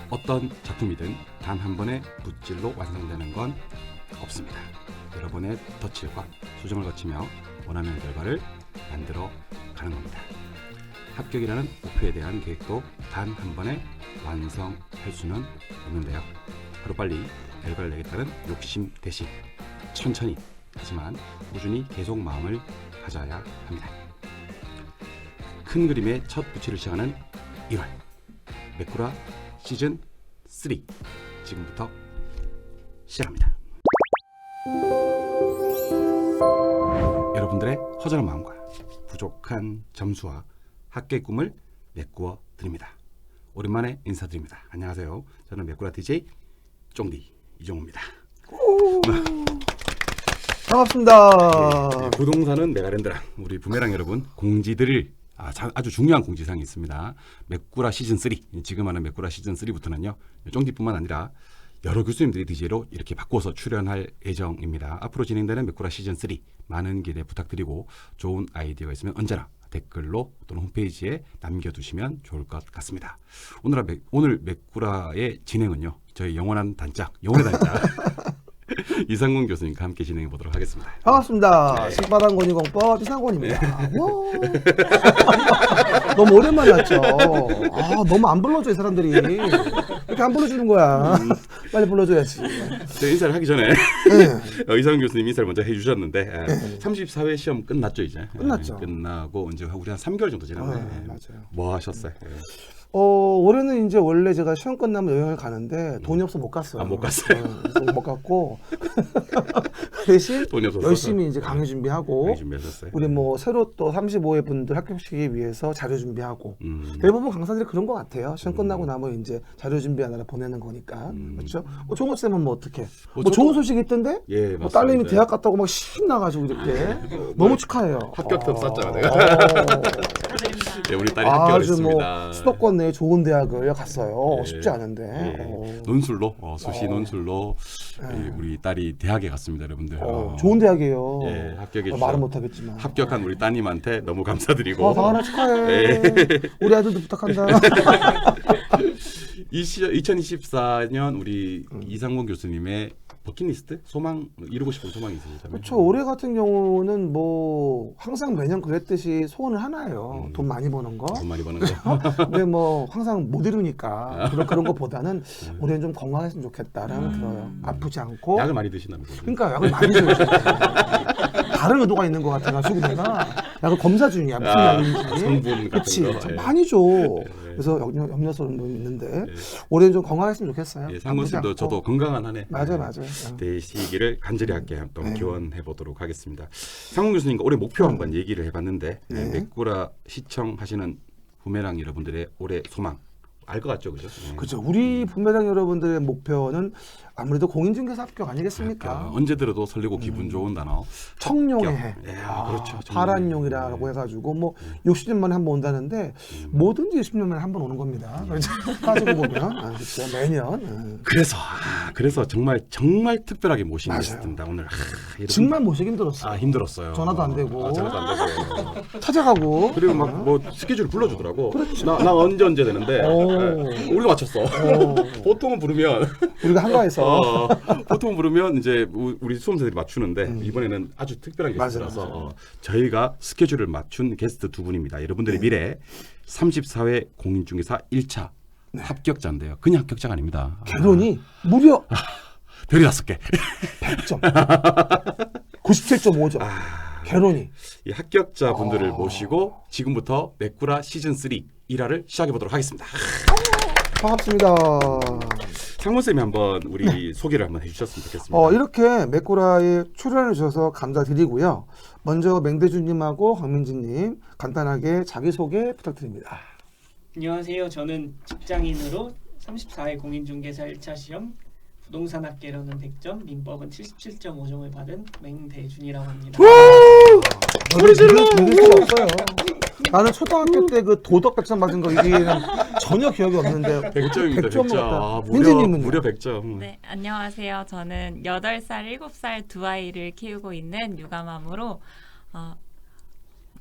어떤 작품이든 단 한 번의 붓질로 완성되는 건 없습니다. 여러분의 덧칠과 수정을 거치며 원하는 결과를 만들어 가는 겁니다. 합격이라는 목표에 대한 계획도 단 한 번에 완성할 수는 없는데요. 하루빨리 결과를 내겠다는 욕심 대신 천천히 하지만 꾸준히 계속 마음을 가져야 합니다. 큰 그림의 첫 붓질을 시작하는 1월 메꾸라 시즌 3 지금부터 시작합니다. 여러분들의 허전한 마음과 부족한 점수와 학교의 꿈을 메꾸어 드립니다. 오랜만에 인사드립니다. 안녕하세요. 저는 메꾸라 DJ 쫑디 이종호입니다. 반갑습니다. 네, 부동산은 메가랜드라 우리 부메랑 여러분 공지들을 아주 중요한 공지사항이 있습니다. 메꾸라 시즌 3 지금 하는 메꾸라 시즌 3부터는요 쫑디뿐만 아니라 여러 교수님들이 DJ로 이렇게 바꿔서 출연할 예정입니다. 앞으로 진행되는 메꾸라 시즌 3 많은 기대 부탁드리고 좋은 아이디어가 있으면 언제나 댓글로 또는 홈페이지에 남겨두시면 좋을 것 같습니다. 오늘 메꾸라의 진행은요 저희 영원의 단짝 이상권 교수님과 함께 진행해 보도록 하겠습니다. 반갑습니다. 네. 신바람 권위공법 이상권입니다. 너무 오랜만에 왔죠. 너무 안 불러줘 이 사람들이. 이렇게 안 불러주는 거야. 빨리 불러줘야지. 네, 인사를 하기 전에 네. 이상권 교수님 인사를 먼저 해주셨는데 34회 시험 끝났죠 이제. 끝났죠. 끝나고 이제 우리 한 3개월 정도 지났네. 맞아요. 뭐 하셨어요? 올해는 이제 원래 제가 시험 끝나면 여행을 가는데 돈이 없어 못 갔어요. 못 갔어요. 그래서 못 갔고 대신 돈이 없어서 열심히 이제 강의 준비하고 준비하셨어요? 우리 뭐 새로 또 35회 분들 합격시키기 위해서 자료 준비하고 대부분 강사들이 그런 것 같아요. 시험 끝나고 나면 이제 자료 준비하느라 보내는 거니까 그렇죠. 종호 쌤은 뭐 어떻게? 뭐 좋은 소식이 있던데? 예, 뭐 딸내미 맞습니다. 대학 갔다고 막 신나가지고 이렇게 너무 축하해요. 합격금 쌌잖아, 내가. 네, 우리 딸이 합격을 아주 했습니다. 뭐 수도권 내 좋은 대학을 갔어요. 예. 쉽지 않은데. 예. 논술로 수시 논술로 우리 딸이 대학에 갔습니다, 여러분들. 좋은 대학이에요. 예, 합격해 주셔서 말은 못하겠지만. 합격한 우리 따님한테 너무 감사드리고. 다하나 축하해. 예. 우리 아들도 부탁한다. 2024년 우리 이상권 교수님의 버킷리스트? 소망, 이루고 싶은 소망이 있으시다면? 그렇죠. 올해 같은 경우는 뭐 항상 매년 그랬듯이 소원을 하나예요. 돈 많이 버는 거. 돈 많이 버는 거. 근데 뭐 항상 못 이루니까 그런 것보다는 올해는 좀 건강했으면 좋겠다라는 들어요. 아프지 않고. 약을 많이 드신다면서요? 그러니까 약을 많이 줘야죠. 다른 의도가 있는 것 같아가지고 내가 약을 검사 중이야. 무슨 약인지. 성분 같은 그치. 거. 참 예. 많이 줘. 그래서 염려스러운 부분이 있는데 올해는 좀 건강했으면 좋겠어요. 예, 상무님도 저도 건강한 한 해 맞아요. 되시기를 간절히 할게 또 기원해 보도록 하겠습니다. 상무 교수님과 올해 목표 한번 얘기를 해봤는데 메꾸라 시청하시는 부메랑 여러분들의 올해 소망 알 것 같죠, 그죠? 네. 그렇죠. 우리 부메랑 여러분들의 목표는 아무래도 공인중개사 합격 아니겠습니까? 언제 들어도 설레고 기분 좋은 단어. 청룡의 합격. 해. 예, 그렇죠. 파란용이라고 해가지고 뭐 60년 만에 한 번 온다는데 뭐든지 60년 만에 한 번 오는 겁니다. 그렇죠. 따지고 보면 그렇죠. 매년. 그래서 정말 특별하게 모신 맞아요. 게스트입니다. 오늘 여러분, 정말 모시기 힘들었어요. 힘들었어요. 전화도 안 되고. 전화도 안 되고. 찾아가고. 그리고 막 뭐 스케줄 불러주더라고. 나 언제 되는데 우리가 맞췄어. 보통은 부르면 우리가 한가해서. 보통 부르면 이제 우리 수험생들이 맞추는데 이번에는 아주 특별한 게스트라서 저희가 스케줄을 맞춘 게스트 두 분입니다. 여러분들의 미래 34회 공인중개사 1차 합격자인데요. 그냥 합격자가 아닙니다. 결혼이 무려 별이 5개. 100점. 97.5점. 결혼이. 이 합격자 분들을 모시고 지금부터 메꾸라 시즌 3 1화를 시작해 보도록 하겠습니다. 반갑습니다. 상무쌤이 한번 우리 소개를 한번 해주셨으면 좋겠습니다. 이렇게 메꾸라에 출연해 주셔서 감사드리고요. 먼저 맹대주님하고 황민지님 간단하게 자기소개 부탁드립니다. 안녕하세요. 저는 직장인으로 34회 공인중개사 1차 시험 부동산 학계로는 100점, 민법은 77.5점을 받은 맹대준이라고 합니다. 소리 질러! 믿을 수가 없어요. 나는 초등학교 때 그 도덕 100점 받은 거 이게 전혀 기억이 없는데 100점입니다. 100점 100점. 먹었다. 민지님은요? 무려 100점. 네, 안녕하세요. 저는 8살, 7살 두 아이를 키우고 있는 육아맘으로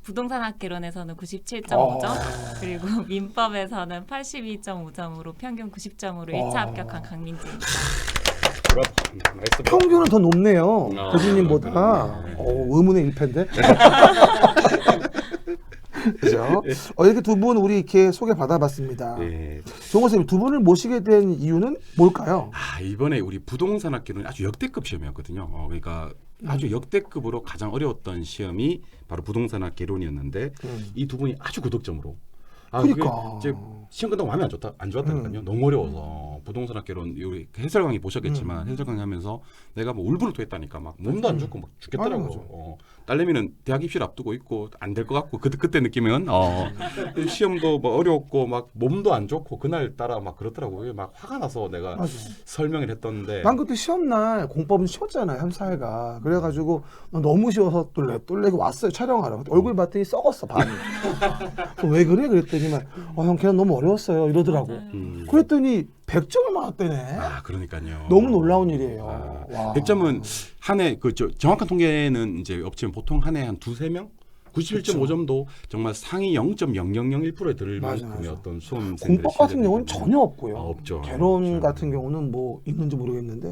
부동산학개론에서는 97.5점, 그리고 민법에서는 82.5점으로 평균 90점으로 1차 합격한 강민지입니다. 나이스. 평균은 더 높네요. 교수님보다. 의문의 일패인데. 그죠? 이렇게 두 분 우리 이렇게 소개 받아봤습니다. 예. 정호 선생님 두 분을 모시게 된 이유는 뭘까요? 이번에 우리 부동산학개론이 아주 역대급 시험이었거든요. 그러니까 아주 역대급으로 가장 어려웠던 시험이 바로 부동산학개론이었는데 이 두 분이 아주 고득점으로. 그러니까. 이제 시험 끝나고 마음이 안 좋았다니까요. 너무 어려워서 부동산학개론 우리 해설 강의 보셨겠지만 해설 강의 하면서 내가 뭐 울분을 토했다니까 막 몸도 안 좋고 막 죽겠더라고. 맞아. 딸내미는 대학 입시를 앞두고 있고 안 될 것 같고 그때 느낌은 시험도 뭐 어려웠고 막 몸도 안 좋고 그날 따라 막 그렇더라고요. 막 화가 나서 내가 맞아. 설명을 했던데. 난 그때 시험날 공법은 쉬웠잖아요. 3, 4회가. 그래가지고 너무 쉬워서 똘래고 왔어요. 촬영하러. 얼굴 봤더니 썩었어. 반이. 왜 그래? 그랬더니만 형 걔는 너무 어려웠어요. 이러더라고. 그랬더니 100점을 맞았대네. 그러니까요. 너무 놀라운 일이에요. 와. 100점은 한 해 정확한 통계는 이제 없지만 보통 한 해 한 두세 명 97.5점도 정말 상위 0.0001%에 들을 만큼의 어떤 수험생들의 공법 같은 실력이 경우는 전혀 없고요. 없죠. 개론 없죠. 같은 경우는 뭐 있는지 모르겠는데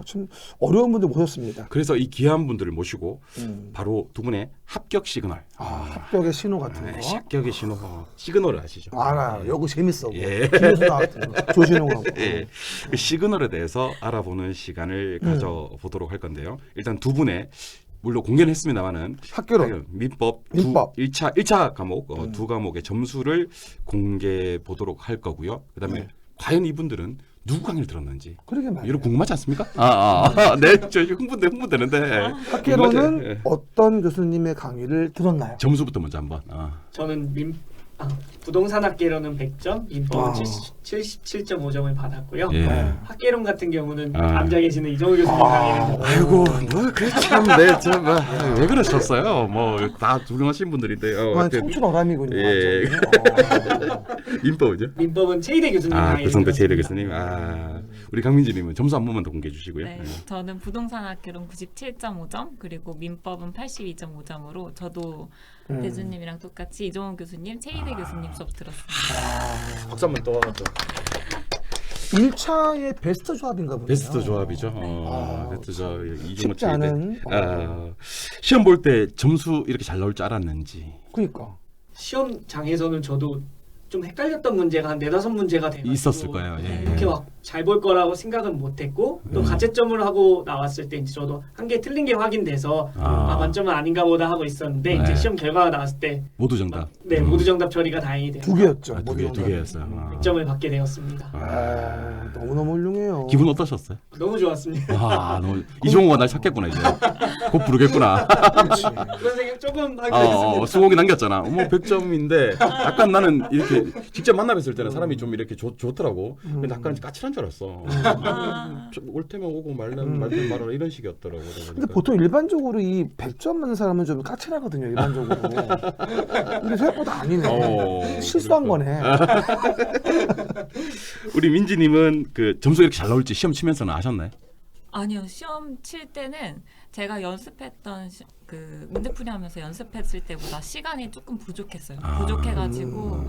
참 어려운 분들 모셨습니다. 그래서 이 귀한 분들을 모시고 음. 바로 두 분의 합격 시그널. 합격의 신호 같은 거. 합격의 신호 시그널을 아시죠? 알아요. 요거 재밌어. 예. 김효수 같은 거. 조신호하고. 예. 그 시그널에 대해서 알아보는 시간을 가져보도록 할 건데요. 일단 두 분의 물론 공개는 했습니다만은 학개론. 민법 민법. 1차 과목 두 과목의 점수를 공개해 보도록 할 거고요. 그다음에 과연 이분들은 누구 강의를 들었는지 그러게 말이에요. 이런 궁금하지 않습니까? 네, 저 흥분되는데. 학개론은 예. 어떤 교수님의 강의를 들었나요? 점수부터 먼저 한번. 저는 부동산학개론은 100점, 민법은 아. 77.5점을 받았고요. 예. 학개론 같은 경우는 아. 앉아 계시는 이정우 교수님 강의를 아이고, 뭐 그참왜 그러셨어요? 뭐 다 훌륭하신 분들인데. 아, 청춘 어람이군요. 예. 완전히. 민법이죠? 민법은 최희대 교수님 강의를 배성대 최일의 들었습니다. 교수님. 우리 강민지님은 점수 한 번만 더 공개해 주시고요. 네, 저는 부동산학개론 97.5점, 그리고 민법은 82.5점으로 저도 대주님이랑 똑같이 이종원 교수님, 최희대 교수님 수업 들었습니다. 박수 한번 또. 1차의 베스트 조합인가 보네요. 베스트 조합이죠. 베스트 조합. 쉽지 않은. 시험 볼 때 점수 이렇게 잘 나올 줄 알았는지. 그러니까. 시험장에서는 저도 좀 헷갈렸던 문제가 한 4-5문제가 돼가지고 있었을 거예요. 예. 이렇게 막 잘 볼 거라고 생각은 못했고 또 가채점을 하고 나왔을 때 이제 저도 한 개 틀린 게 확인돼서 만점은 아닌가 보다 하고 있는데 이제 시험 결과가 나왔을 때 모두 정답. 모두 정답 처리가 다행히 돼요. 2개였죠. 두 개였어요. 100점을 받게 되었습니다. 너무너무 훌륭해요. 기분 어떠셨어요? 너무 좋았습니다. 너무 이종호가 날 찾겠구나 이제. 곧 부르겠구나. 그런 생각 조금 하게 됐습니다. 수고기 남겼잖아. 100점인데 약간 나는 이렇게 직접 만나 뵀을 때는 사람이 좀 이렇게 좋더라고. 근데 약간 까칠한 줄 알았어. 올 테면 오고 말면 말아라 이런 식이었더라고. 근데 보통 일반적으로 이 100점 맞는 사람은 좀 까칠하거든요. 일반적으로. 근데 생각보다 아니네. 실수한 거네. 우리 민지님은 그 점수 이렇게 잘 나올지 시험 치면서는 아셨나요? 아니요, 시험 칠 때는 제가 연습했던 그 문제풀이하면서 연습했을 때보다 시간이 조금 부족했어요. 부족해가지고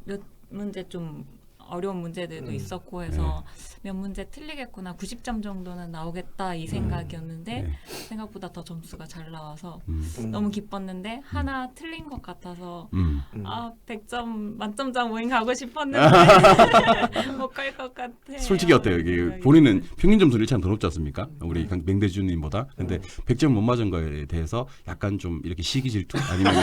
몇 문제 좀 어려운 문제들도 있었고 해서 몇 문제 틀리겠구나, 90점 정도는 나오겠다 이 생각이었는데 생각보다 더 점수가 잘 나와서 너무 기뻤는데 하나 틀린 것 같아서 100점 만점장 모임 가고 싶었는데 못 갈 것 같아. 솔직히 어때요? 이게 본인은 평균 점수를 1차는 더 높지 않습니까? 우리 맹대주님보다. 근데 100점 못 맞은 거에 대해서 약간 좀 이렇게 시기 질투 아니면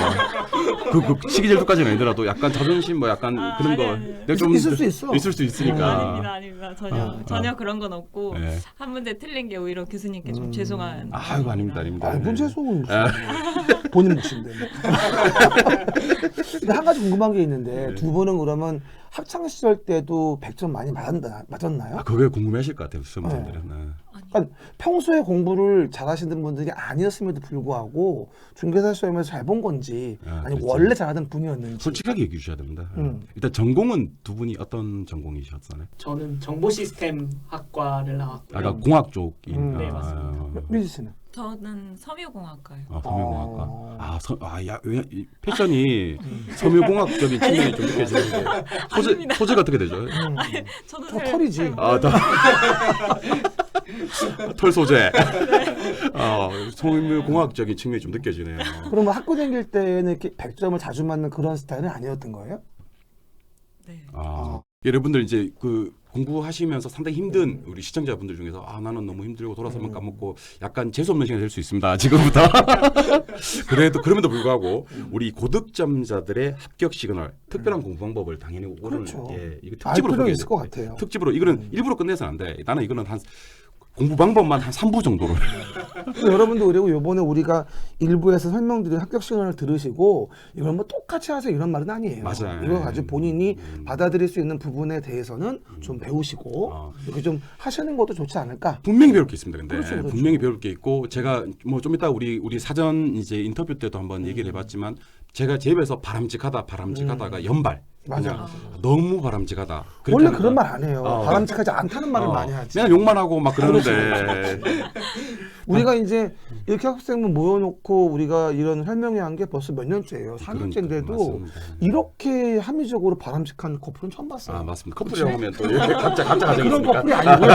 그 시기 질투까지는 아니더라도 약간 자존심 뭐 약간 그런 거 내가 좀 있을 수 있어. 있을 수 있으니까. 아닙니다. 전혀 그런 건 없고 네. 한 문제 틀린 게 오히려 교수님께 좀 죄송한. 아이고 아닙니다. 문제 속은 본인 몫인데. 근데 한 가지 궁금한 게 있는데 두 분은 그러면 학창 시절 때도 100점 많이 맞았나요? 그게 궁금해하실 것 같아요, 수험생들은. 그러니까 평소에 공부를 잘하시는 분들이 아니었음에도 불구하고 중개사 시험에서 잘 본 건지 아니 그렇지. 원래 잘하던 분이었는지. 솔직하게 얘기해 주셔야 됩니다. 일단 전공은 두 분이 어떤 전공이셨나요? 저는 정보시스템 학과를 나왔고요. 공학 쪽인. 네, 맞습니다. 민지 씨는? 저는 섬유공학과요. 섬유공학과. 이 패션이 섬유공학적인 측면이 좀 느껴지는데 소재가 어떻게 되죠? 저도 저 털이지. 털 소재. 섬유공학적인 측면이 좀 느껴지네요. 그러면 학교 다닐 때는 이렇게 100점을 자주 맞는 그런 스타일은 아니었던 거예요? 네. 여러분들 이제 그 공부하시면서 상당히 힘든 우리 시청자분들 중에서 나는 너무 힘들고 돌아서면 까먹고 약간 재수 없는 시간이 될 수 있습니다. 지금부터. 그럼에도 불구하고 우리 고득점자들의 합격 시그널 특별한 공부 방법을 당연히 오늘 그렇죠. 이거 알 특집으로 필요 있을 것 같아요. 특집으로 이거는 일부러 끝내서는 안 돼. 나는 이거는 한 공부 방법만 한 3부 정도로. 여러분도 그리고 이번에 우리가 일부에서 설명드린 합격 시간을 들으시고 이걸 뭐 똑같이 하세요 이런 말은 아니에요. 맞아요. 이거 가지고 본인이 받아들일 수 있는 부분에 대해서는 좀 배우시고 이렇게 좀 하시는 것도 좋지 않을까. 분명히 배울 게 있습니다. 근데 그렇죠. 분명히 배울 게 있고 제가 뭐 좀 이따 우리 사전 이제 인터뷰 때도 한번 얘기를 해봤지만 제가 제 입에서 바람직하다가 연발. 맞아. 너무 바람직하다. 원래 그런 말 안 해요. 바람직하지 않다는 말을 많이 하지. 그냥 욕만 하고 막 그러는데. 우리가 이제 이렇게 학생분 모여놓고 우리가 이런 설명회 한 게 벌써 몇 년째예요. 4년째인데도 맞습니다. 이렇게 합리적으로 바람직한 커플은 처음 봤어요. 맞습니다. 커플이라고 하면 또 이렇게 각자 가정이 그런 있으니까. 커플이 아니고요.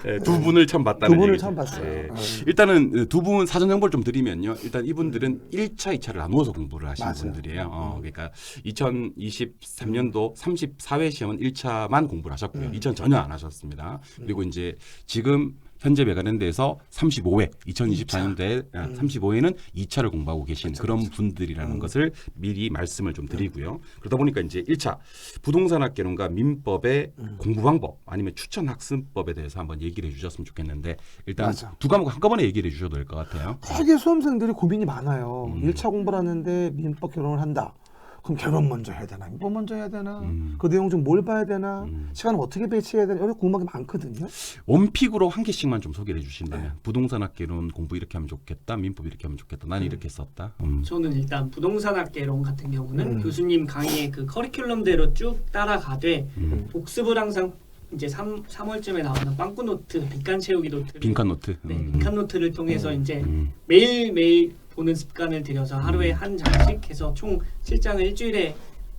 네, 두 분을 처음 봤다는 두 분을 얘기죠. 처음 봤어요. 네. 일단은 두 분 사전 정보를 좀 드리면요. 일단 이분들은 1차, 2차를 나누어서 공부를 하신 맞아요. 분들이에요. 그러니까 2023년도 34회 시험은 1차만 공부를 하셨고요. 2차는 전혀 안 하셨습니다. 그리고 이제 지금 현재 메가랜드에서 35회, 2024년도에 35회는 2차를 공부하고 계신 그런 분들이라는 것을 미리 말씀을 좀 드리고요. 그러다 보니까 이제 1차 부동산학개론과 민법의 공부 방법 아니면 추천 학습법에 대해서 한번 얘기를 해주셨으면 좋겠는데 일단 맞아. 두 과목 한꺼번에 얘기를 해주셔도 될 것 같아요. 되게 수험생들이 고민이 많아요. 1차 공부를 하는데 민법 결혼을 한다. 그럼 결혼 먼저 해야 되나? 민법 먼저 해야 되나? 그 내용 좀 뭘 봐야 되나? 시간을 어떻게 배치해야 되나? 이런 궁금한 게 많거든요. 원픽으로 한 개씩만 좀 소개를 해주신다면 부동산학개론 공부 이렇게 하면 좋겠다. 민법 이렇게 하면 좋겠다. 난 이렇게 썼다. 저는 일단 부동산학개론 같은 경우는 교수님 강의의 그 커리큘럼대로 쭉 따라가되 복습을 항상 이제 3월쯤에 나오는 빵꾸 노트, 빈칸 채우기 노트, 빈칸 노트. 네, 빈칸 노트를 통해서 이제 매일 보는 습관을 들여서 하루에 한 장씩 해서 총 실장을 일주일에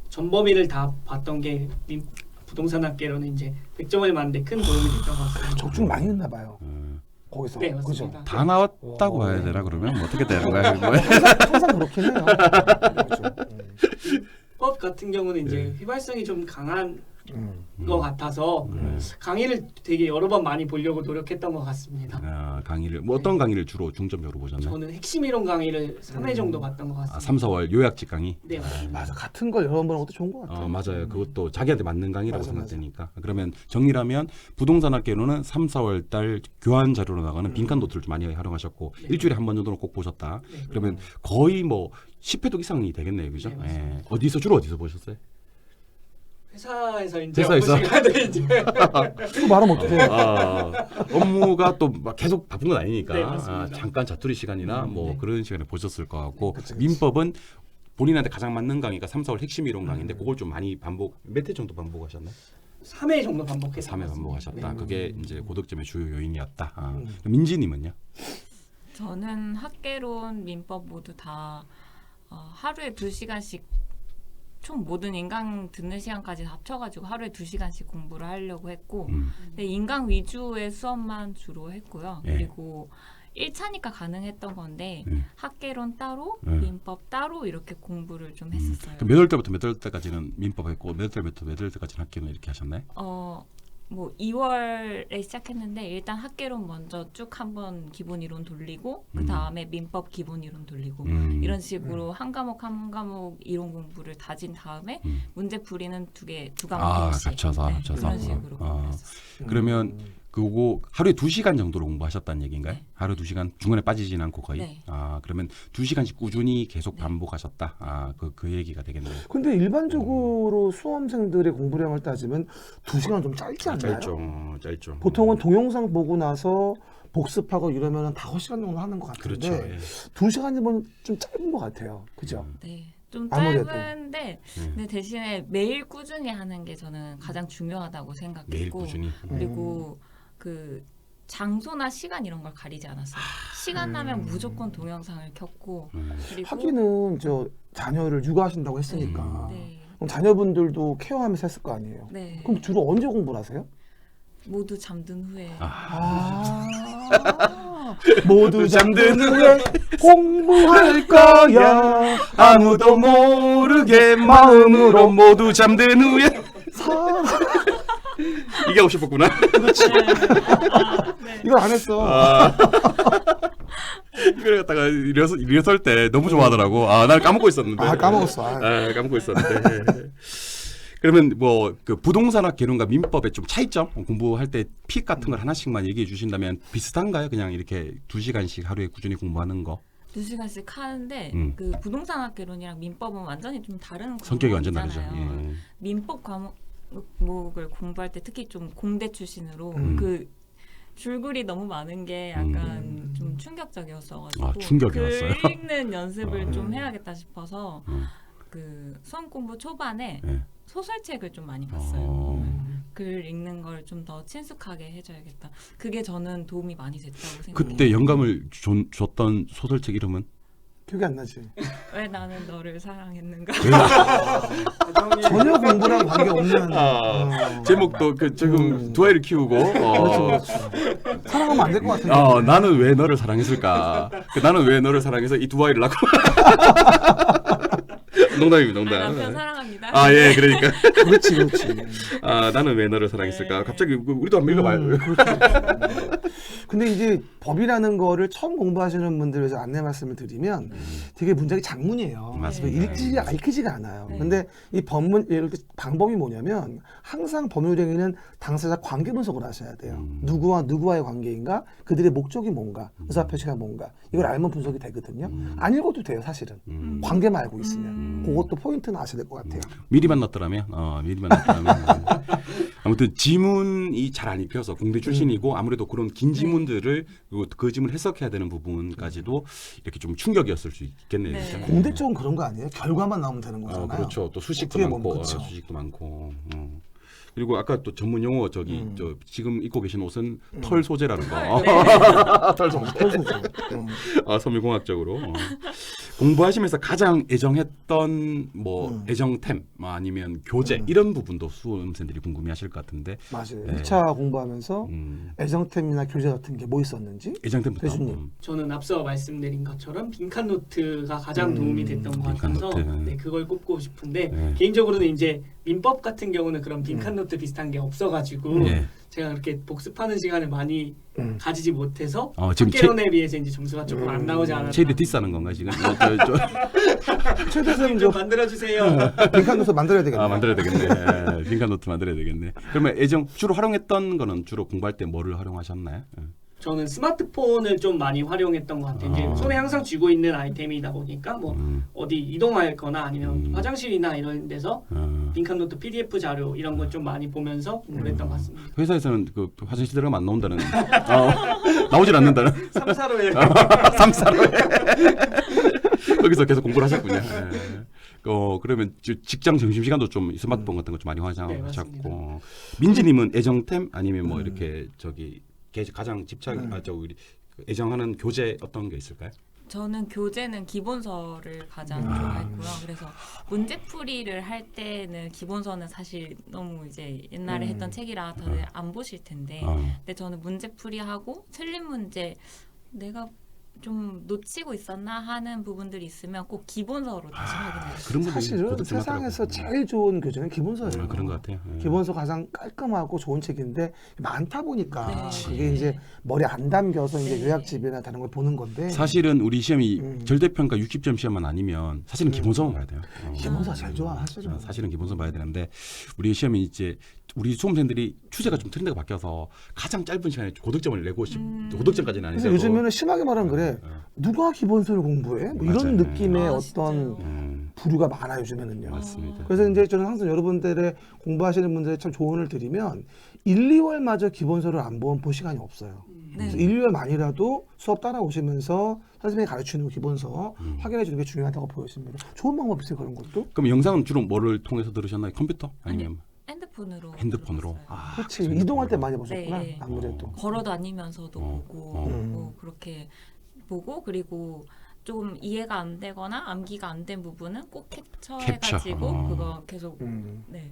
전 범위를 다 봤던 게 부동산학개론은 이제 100점을 맞는데 큰 도움이 됐던 것 같습니다. 적중 많이 했나 봐요. 거기서. 네, 그죠? 맞습니다. 다 나왔다고 봐야 되나 그러면 뭐 어떻게 되는 거야? 항상 그렇긴 해요. 그렇죠. 법 같은 경우는 이제 휘발성이 좀 강한 것 같아서 강의를 되게 여러 번 많이 보려고 노력했던 것 같습니다. 강의를 뭐 어떤 강의를 주로 중점적으로 보셨나요? 저는 핵심 이론 강의를 3회 정도 봤던 것 같습니다. 3, 4월 요약집 강의. 네, 맞습니다. 맞아. 같은 걸 여러 번 보는 것도 좋은 것 같아요. 맞아요. 그것도 자기한테 맞는 강의라고 맞아, 생각되니까. 그러면 정리하면 부동산학개론은 3, 4월 달 교환 자료로 나가는 빈칸 노트를 좀 많이 활용하셨고 일주일에 한 번 정도는 꼭 보셨다. 그러면 거의 뭐 10회독 이상이 되겠네요. 그죠? 네, 예. 주로 어디서 보셨어요? 회사에서 이제 회사에서? 업무 시간에 이제 그거 말하면 어떡해. 업무가 또 막 계속 바쁜 건 아니니까 네, 맞습니다. 잠깐 자투리 시간이나 뭐 네. 그런 시간에 보셨을 것 같고 그치. 민법은 본인한테 가장 맞는 강의가 3, 4월 핵심 이론 강의인데 그걸 좀 많이 몇 회 정도 반복하셨나요? 3회 정도 반복했어요. 3회 반복하셨다. 네. 그게 이제 고득점의 주요 요인이었다. 민지님은요? 저는 학개론, 민법 모두 다 하루에 2시간씩 총 모든 인강 듣는 시간까지 합쳐가지고 하루에 2시간씩 공부를 하려고 했고 근데 인강 위주의 수업만 주로 했고요. 예. 그리고 1차니까 가능했던 건데 학개론 따로, 민법 따로 이렇게 공부를 좀 했었어요. 그럼 몇 월 때부터 몇 월 때까지는 민법 했고 몇 월 때부터 몇 월 때까지는 학개론 이렇게 하셨나요? 뭐 2월에 시작했는데 일단 학개론 먼저 쭉 한번 기본 이론 돌리고 그 다음에 민법 기본 이론 돌리고 이런 식으로 한 과목 한 과목 이론 공부를 다진 다음에 문제 풀이는 두 과목씩 합쳐서. 이런 식으로 공부했었어요. 그러면 그거 하루에 2시간 정도로 공부하셨다는 얘기인가요? 네. 하루 2시간 중간에 빠지진 않고 거의. 네. 그러면 2시간씩 꾸준히 계속 반복하셨다. 그 얘기가 되겠네요. 근데 일반적으로 수험생들의 공부량을 따지면 2시간 좀 짧지 않나요? 짧죠. 보통은 동영상 보고 나서 복습하고 이러면 5시간 정도 하는 것 같은데 그렇죠. 예. 2시간이면 좀 짧은 것 같아요. 그죠? 네. 좀 아무래도. 짧은데 근데 대신에 매일 꾸준히 하는 게 저는 가장 중요하다고 매일 생각했고 꾸준히. 그리고 그 장소나 시간 이런 걸 가리지 않았어요. 시간 나면 무조건 동영상을 켰고 그리고 하기는 저 자녀를 육아하신다고 했으니까 네. 그럼 자녀분들도 케어하면서 했을 거 아니에요. 네. 그럼 주로 언제 공부를 하세요? 모두 잠든 후에 모두 잠든 후에 공부할 거야. 아무도 모르게 마음으로 모두 잠든 후에 이게 하고 싶었구나. 이걸 안 했어. 이걸 갖다가 리허설 때 너무 좋아하더라고. 난 까먹고 있었는데. 까먹었어. 까먹고 있었는데. 그러면 뭐 그 부동산학 개론과 민법의 좀 차이점 공부할 때 픽 같은 걸 하나씩만 얘기해 주신다면 비슷한가요? 그냥 이렇게 2시간씩 하루에 꾸준히 공부하는 거. 2시간씩 하는데 그 부동산학 개론이랑 민법은 완전히 좀 다른 성격이 완전 다르죠. 과목이잖아요. 예. 민법 과목을 공부할 때 특히 좀 공대 출신으로 그 줄글이 너무 많은 게 약간 좀 충격적이었어가지고 충격이었어요. 글 읽는 연습을 좀 해야겠다 싶어서 그 수험 공부 초반에 예. 소설책을 좀 많이 봤어요. 글 읽는 걸 좀 더 친숙하게 해줘야겠다. 그게 저는 도움이 많이 됐다고 생각해요. 그때 영감을 줬던 소설책 이름은? 기억이 안 나지. 왜 나는 너를 사랑했는가? 전혀 공부랑 관계 없는 제목도 그 지금 두 아이를 키우고 사랑하면 안 될 것 같은데. 나는 왜 너를 사랑했을까? 나는 왜 너를 사랑해서 이 두 아이를 낳고 농담입니다, 농담. 남편 사랑합니다. 예, 그러니까. 그렇지. 나는 왜 너를 사랑했을까? 갑자기 우리도 한번 읽어봐요. 근데 이제 법이라는 거를 처음 공부하시는 분들에서 안내 말씀을 드리면 되게 문장이 장문이에요. 맞습니다. 읽히지가 않아요. 네. 근데 이 법문 이렇게 방법이 뭐냐면 항상 법률행위는 당사자 관계 분석을 하셔야 돼요. 누구와 누구와의 관계인가? 그들의 목적이 뭔가? 의사표시가 뭔가? 이걸 알면 분석이 되거든요. 안 읽어도 돼요, 사실은. 관계만 알고 있으면. 그것도 포인트는 아셔야 될 것 같아요. 미리 만났더라면, 아무튼 지문이 잘 안 입혀서 공대 출신이고 아무래도 그런 긴 지문들을 그리고 그 지문을 해석해야 되는 부분까지도 이렇게 좀 충격이었을 수 있겠네요. 네. 진짜. 공대 쪽은 그런 거 아니에요? 결과만 나오면 되는 거잖아요. 그렇죠. 또 수식도 어떻게 많고, 보면 그렇죠. 수식도 많고. 그리고 아까 또 전문 용어 저 지금 입고 계신 옷은 털 소재라는 거. 털 소재. 섬유공학적으로. 공부하시면서 가장 애정했던 뭐 애정템 아니면 교재 이런 부분도 수험생들이 궁금해하실 것 같은데. 맞아요. 네. 1차 공부하면서 애정템이나 교재 같은 게 뭐 있었는지. 애정템부터. 교수님. 저는 앞서 말씀드린 것처럼 빈칸 노트가 가장 도움이 됐던 것 빈칸 같아서 노트. 그걸 꼽고 싶은데 네. 개인적으로는 이제 민법 같은 경우는 그런 빈칸 노트 비슷한 게 없어가지고 예. 제가 그렇게 복습하는 시간을 많이 가지지 못해서 지금 학개론에 비해서 이제 점수가 조금 안 나오지 않았나. 체리 디스하는 건가 지금? 최대생 좀 만들어 주세요. 빈칸 노트 만들어야 되겠네. 만들어야 되겠네. 빈칸 노트 만들어야 되겠네. 그러면 애정 주로 활용했던 거는 주로 공부할 때 뭐를 활용하셨나요? 저는 스마트폰을 좀 많이 활용했던 것 같아요. 이제 손에 항상 쥐고 있는 아이템이다 보니까 뭐 어디 이동할거나 아니면 화장실이나 이런 데서 빈칸 노트 PDF 자료 이런 거 좀 많이 보면서 공부를 했던 것 같습니다. 회사에서는 그 화장실 들어가면 안 나온다는 나오질 않는다는 3, 4로에 3, 4로 거기서 계속 공부를 하셨군요. 그러면 직장 점심시간도 좀 스마트폰 같은 거 좀 많이 활용하셨고 민지님은 애정템 아니면 뭐 이렇게 가장 우리 애정하는 교재 어떤 게 있을까요? 저는 교재는 기본서를 가장 좋아했고요. 그래서 문제풀이를 할 때는 기본서는 사실 너무 이제 옛날에 했던 책이라 다들 안 보실 텐데 근데 저는 문제풀이하고 틀린 문제 내가 좀 놓치고 있었나 하는 부분들이 있으면 꼭 기본서로 다시 확인해요. 그런 분들이 사실은 고득점 세상에서 하더라고요. 제일 좋은 교재는 기본서예요. 그런 것 같아요. 기본서 가장 깔끔하고 좋은 책인데 많다 보니까 네. 그게 이제 머리 안 담겨서 이제 네. 요약집이나 다른 걸 보는 건데 사실은 우리 시험이 절대평가 60점 시험만 아니면 사실은 기본서만 봐야 돼요. 기본서 제일 좋아 사실은. 사실은 기본서 봐야 되는데 우리 시험이 이제 우리 수험생들이 추세가 좀 트렌드가 바뀌어서 가장 짧은 시간에 고득점을 내고 고득점까지는 그래서 아니죠. 요즘에는 심하게 말하면 그래. 누가 기본서를 공부해? 뭐 이런 맞아요. 느낌의 어떤 진짜요? 부류가 많아요 요즘에는요. 맞습니다. 그래서 이제 저는 항상 여러분들의 공부하시는 분들의 참 조언을 드리면 1, 2월마저 기본서를 안 볼 시간이 없어요. 그래서 1, 2월만이라도 수업 따라오시면서 선생님이 가르치는 기본서 확인해 주는 게 중요하다고 보여집니다. 좋은 방법이세요 그런 것도? 그럼 영상은 주로 뭐를 통해서 들으셨나요? 컴퓨터 아니면 핸드폰으로. 핸드폰으로. 들었어요. 아, 그렇지. 이동할 때 많이 보셨구나. 네. 아무래도. 걸어 다니면서도 보고 뭐 그렇게 보고 그리고 좀 이해가 안 되거나 암기가 안 된 부분은 꼭 캡처해가지고 그거 계속 네.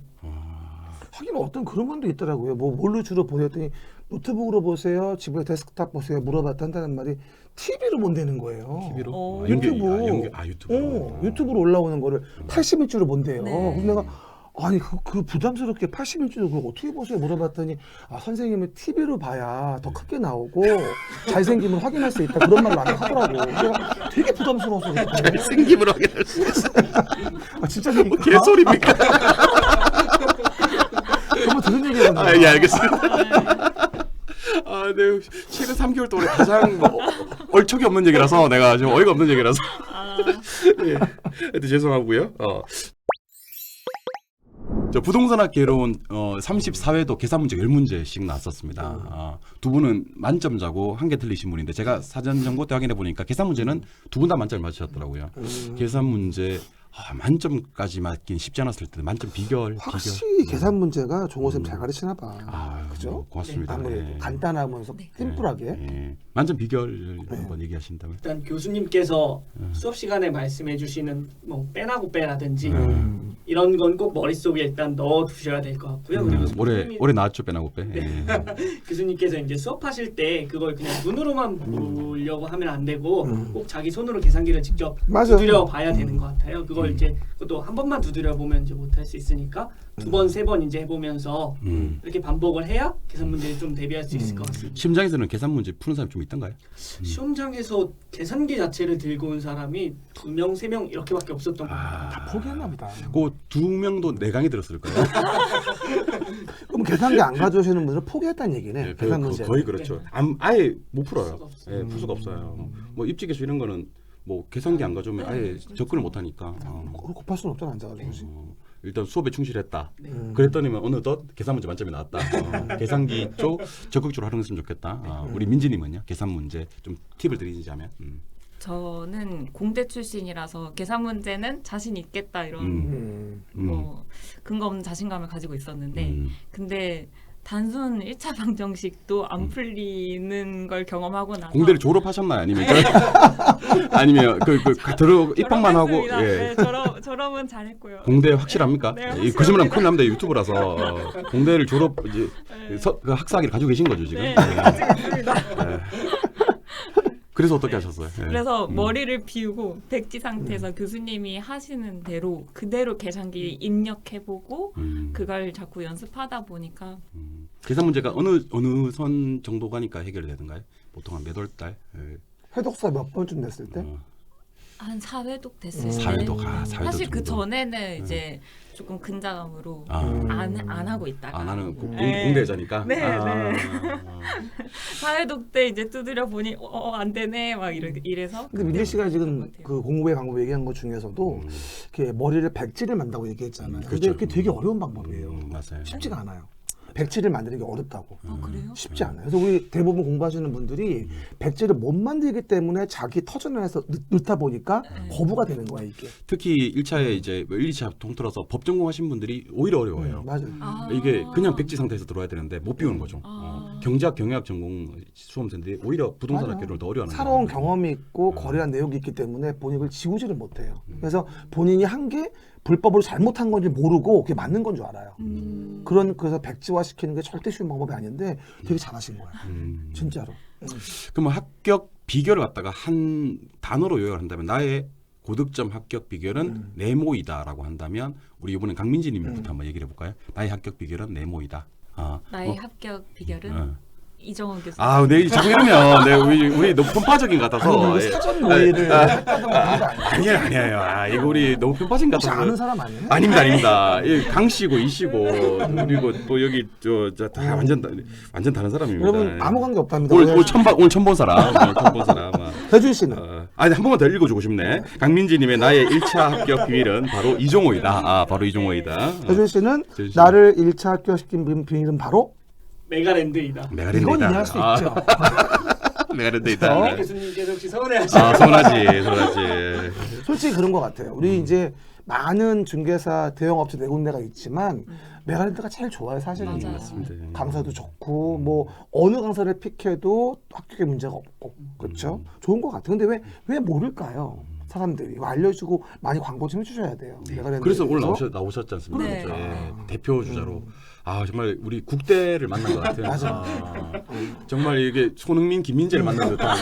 하긴 어떤 그런 분도 있더라고요. 뭐 뭘로 주로 보세요? 했더니 노트북으로 보세요. 집에 데스크탑 보세요. 물어봤다 한다는 말이 TV로 본다는 거예요. TV로 어, 유튜브. 유튜브. 유튜브로 올라오는 거를 80인치로 본대요. 네. 그럼 내가 아니 그 부담스럽게 80인치로 그걸 어떻게 보세요? 물어봤더니 선생님은 TV로 봐야 더 크게 나오고 잘생김을 확인할 수 있다 그런 말을 나한테 하더라고. 내가 되게 부담스러워서 생김을 확인할 수 있어. 진짜 그러니까 개소리입니까? 정말 들은 얘기거든요. 예, 알겠습니다. 네. 최근 3개월 동안에 가장 얼척이 없는 얘기라서 내가 좀 어이가 없는 얘기라서. 예. 하여튼 죄송하고요. 저 부동산학개론 34회도 계산 문제 10문제씩 나왔었습니다. 두 분은 만점자고 한 개 틀리신 분인데 제가 사전 정보 때 확인해 보니까 계산 문제는 두 분 다 만점을 맞으셨더라고요. 계산 문제 만점까지 맞긴 쉽지 않았을 텐데 만점 비결. 확실히 계산 문제가 종호쌤 잘 가르치나 봐. 그죠? 고맙습니다. 아무래도 네. 간단하면서 심플하게. 네. 만점 비결 한번 얘기하신다면. 일단 교수님께서 수업 시간에 말씀해 주시는 뭐 빼라고 빼라든지 이런 건 꼭 머릿속에 일단 넣어 두셔야 될 것 같고요. 그리고 올해 나왔죠 빼나고 빼. 예. 교수님께서 이제 수업하실 때 그걸 그냥 눈으로만 보려고 하면 안 되고 꼭 자기 손으로 계산기를 직접 맞아요. 두드려 봐야 되는 것 같아요. 그걸 이제 그것도 한 번만 두드려 보면 이제 못할 수 있으니까 두 번, 세 번 이제 해보면서 이렇게 반복을 해야 계산 문제에 좀 대비할 수 있을 것 같습니다. 시험장에서는 계산 문제 푸는 사람 좀 있던가요? 시험장에서 계산기 자체를 들고 온 사람이 2명, 3명 이렇게밖에 없었던 것 같아요. 다 포기했나 보다. 그 두 명도 내 강의 들었을 거예요. 그럼 계산기 안 가져오시는 분들은 포기했다는 얘기네. 네, 계산 문제. 거의 그렇죠. 아예 못 풀어요. 풀 수가 없어요. 예, 풀 수가 없어요. 뭐 입직에서 이런 거는 뭐 계산기 안 가져오면 아예 접근을 못 하니까. 곱할 수는 없잖아 앉아가지고. 일단 수업에 충실했다. 네. 그랬더니만 어느덧 계산 문제 만점이 나왔다. 계산기 쪽 적극적으로 활용했으면 좋겠다. 우리 민지님은요? 계산 문제 좀 팁을 드리자면. 저는 공대 출신이라서 계산 문제는 자신 있겠다 이런 뭐 근거 없는 자신감을 가지고 있었는데 근데 단순 1차 방정식도 안 풀리는 걸 경험하고 나서 공대를 졸업하셨나요? 아니면 아니면 들어 입학만 하고 졸업했습니다. 예. 네, 졸업은 잘했고요. 공대 확실합니까? 네, 이 확실합니다. 거짓말하면 큰일 납니다. 유튜브라서 공대를 졸업 이제 그 학사학위를 가지고 계신 거죠 지금? 네, 가지고 있습니다. 그래서 어떻게 하셨어요? 예. 그래서 머리를 비우고 백지 상태에서 교수님이 하시는 대로 그대로 계산기 입력해보고 그걸 자꾸 연습하다 보니까 계산 문제가 어느 선 정도 가니까 해결되던가요? 보통 한 몇 월 달? 예. 회독사 몇 번쯤 냈을 때? 한 4회독 됐을 때 사회독, 사회독 사실 그 정도. 전에는 이제 조금 근자감으로 아. 안 하고 있다가 안 하는 네. 공대자니까. 네, 네. 사회독 때 이제 두드려 보니 안 되네 막 이래서 근데 민재 씨가 지금 그런 것 같아요. 그 공부의 방법 얘기한 것 중에서도 이렇게 머리를 백지를 만다고 얘기했잖아요. 근데 그렇죠. 그게 되게 어려운 방법이에요. 맞아요. 쉽지가 않아요. 백지를 만드는 게 어렵다고. 그래요? 쉽지 않아요. 그래서 우리 대부분 공부하시는 분들이 백지를 못 만들기 때문에 자기 터전에서 넣다 보니까 거부가 되는 거야 이게. 특히 1차에 이제 1, 2차 통틀어서 법 전공하신 분들이 오히려 어려워요. 맞아요. 이게 그냥 백지 상태에서 들어야 되는데 못 비우는 거죠. 경제학, 경영학 전공 수험생들이 오히려 부동산 맞아요. 학교를 더 어려워하는 살아온 거예요. 경험이 있고 거래한 내용이 있기 때문에 본인이 그걸 지우지를 못해요. 그래서 본인이 한 게 불법으로 잘못한 건지 모르고 그게 맞는 건 줄 알아요. 그래서 백지화 시키는 게 절대 쉬운 방법이 아닌데 되게 잘하신 거야. 진짜로. 그러면 합격 비결을 갖다가 한 단어로 요약을 한다면 나의 고득점 합격 비결은 네모이다라고 한다면 우리 이번엔 강민지님부터 한번 얘기를 해볼까요? 나의 합격 비결은 네모이다. 나의 합격 비결은 이정원 교수님. 내 자꾸 이러면 우리 너무 편파적인 것 같아서. 아니, 사전 모의를 했다던 거 아니에요. 이거 우리 너무 편파적인 것 혹시 같아서. 아는 사람 아니에요? 아닙니다. 강 씨고 이 씨고 그리고 또 여기 다 완전 다른 사람입니다. 여러분 아무 관계 없답니다. 오늘 처음 본 사람. 배준 씨는 한 번만 더 읽어주고 싶네. 강민지님의 나의 1차 합격 비밀은 바로 이종호이다. 바로 이종호이다. 배준 씨는 배준 씨. 나를 1차 합격시킨 비밀은 바로 메가랜드이다. 이건 이해할 수 있죠. 메가랜드에 있다. 어? 교수님께서 혹시 서운해하시죠? 아, 서운하지. 솔직히 그런 것 같아요. 우리 이제 많은 중개사 대형업체 네 군데가 있지만 메가랜드가 제일 좋아요, 사실은. 맞아요. 맞습니다. 강사도 좋고 뭐 어느 강사를 픽해도 합격에 문제가 없고 그렇죠. 좋은 것 같아요. 근데 왜 모를까요? 사람들이 이거 알려주고 많이 광고 좀 해주셔야 돼요. 메가랜드에 그래서 오늘 대해서. 나오셨지 않습니까? 네. 그렇죠? 대표 주자로. 아 정말 우리 국대를 만난 것 같아요. 맞아. 정말 이게 손흥민, 김민재를 만난 듯한.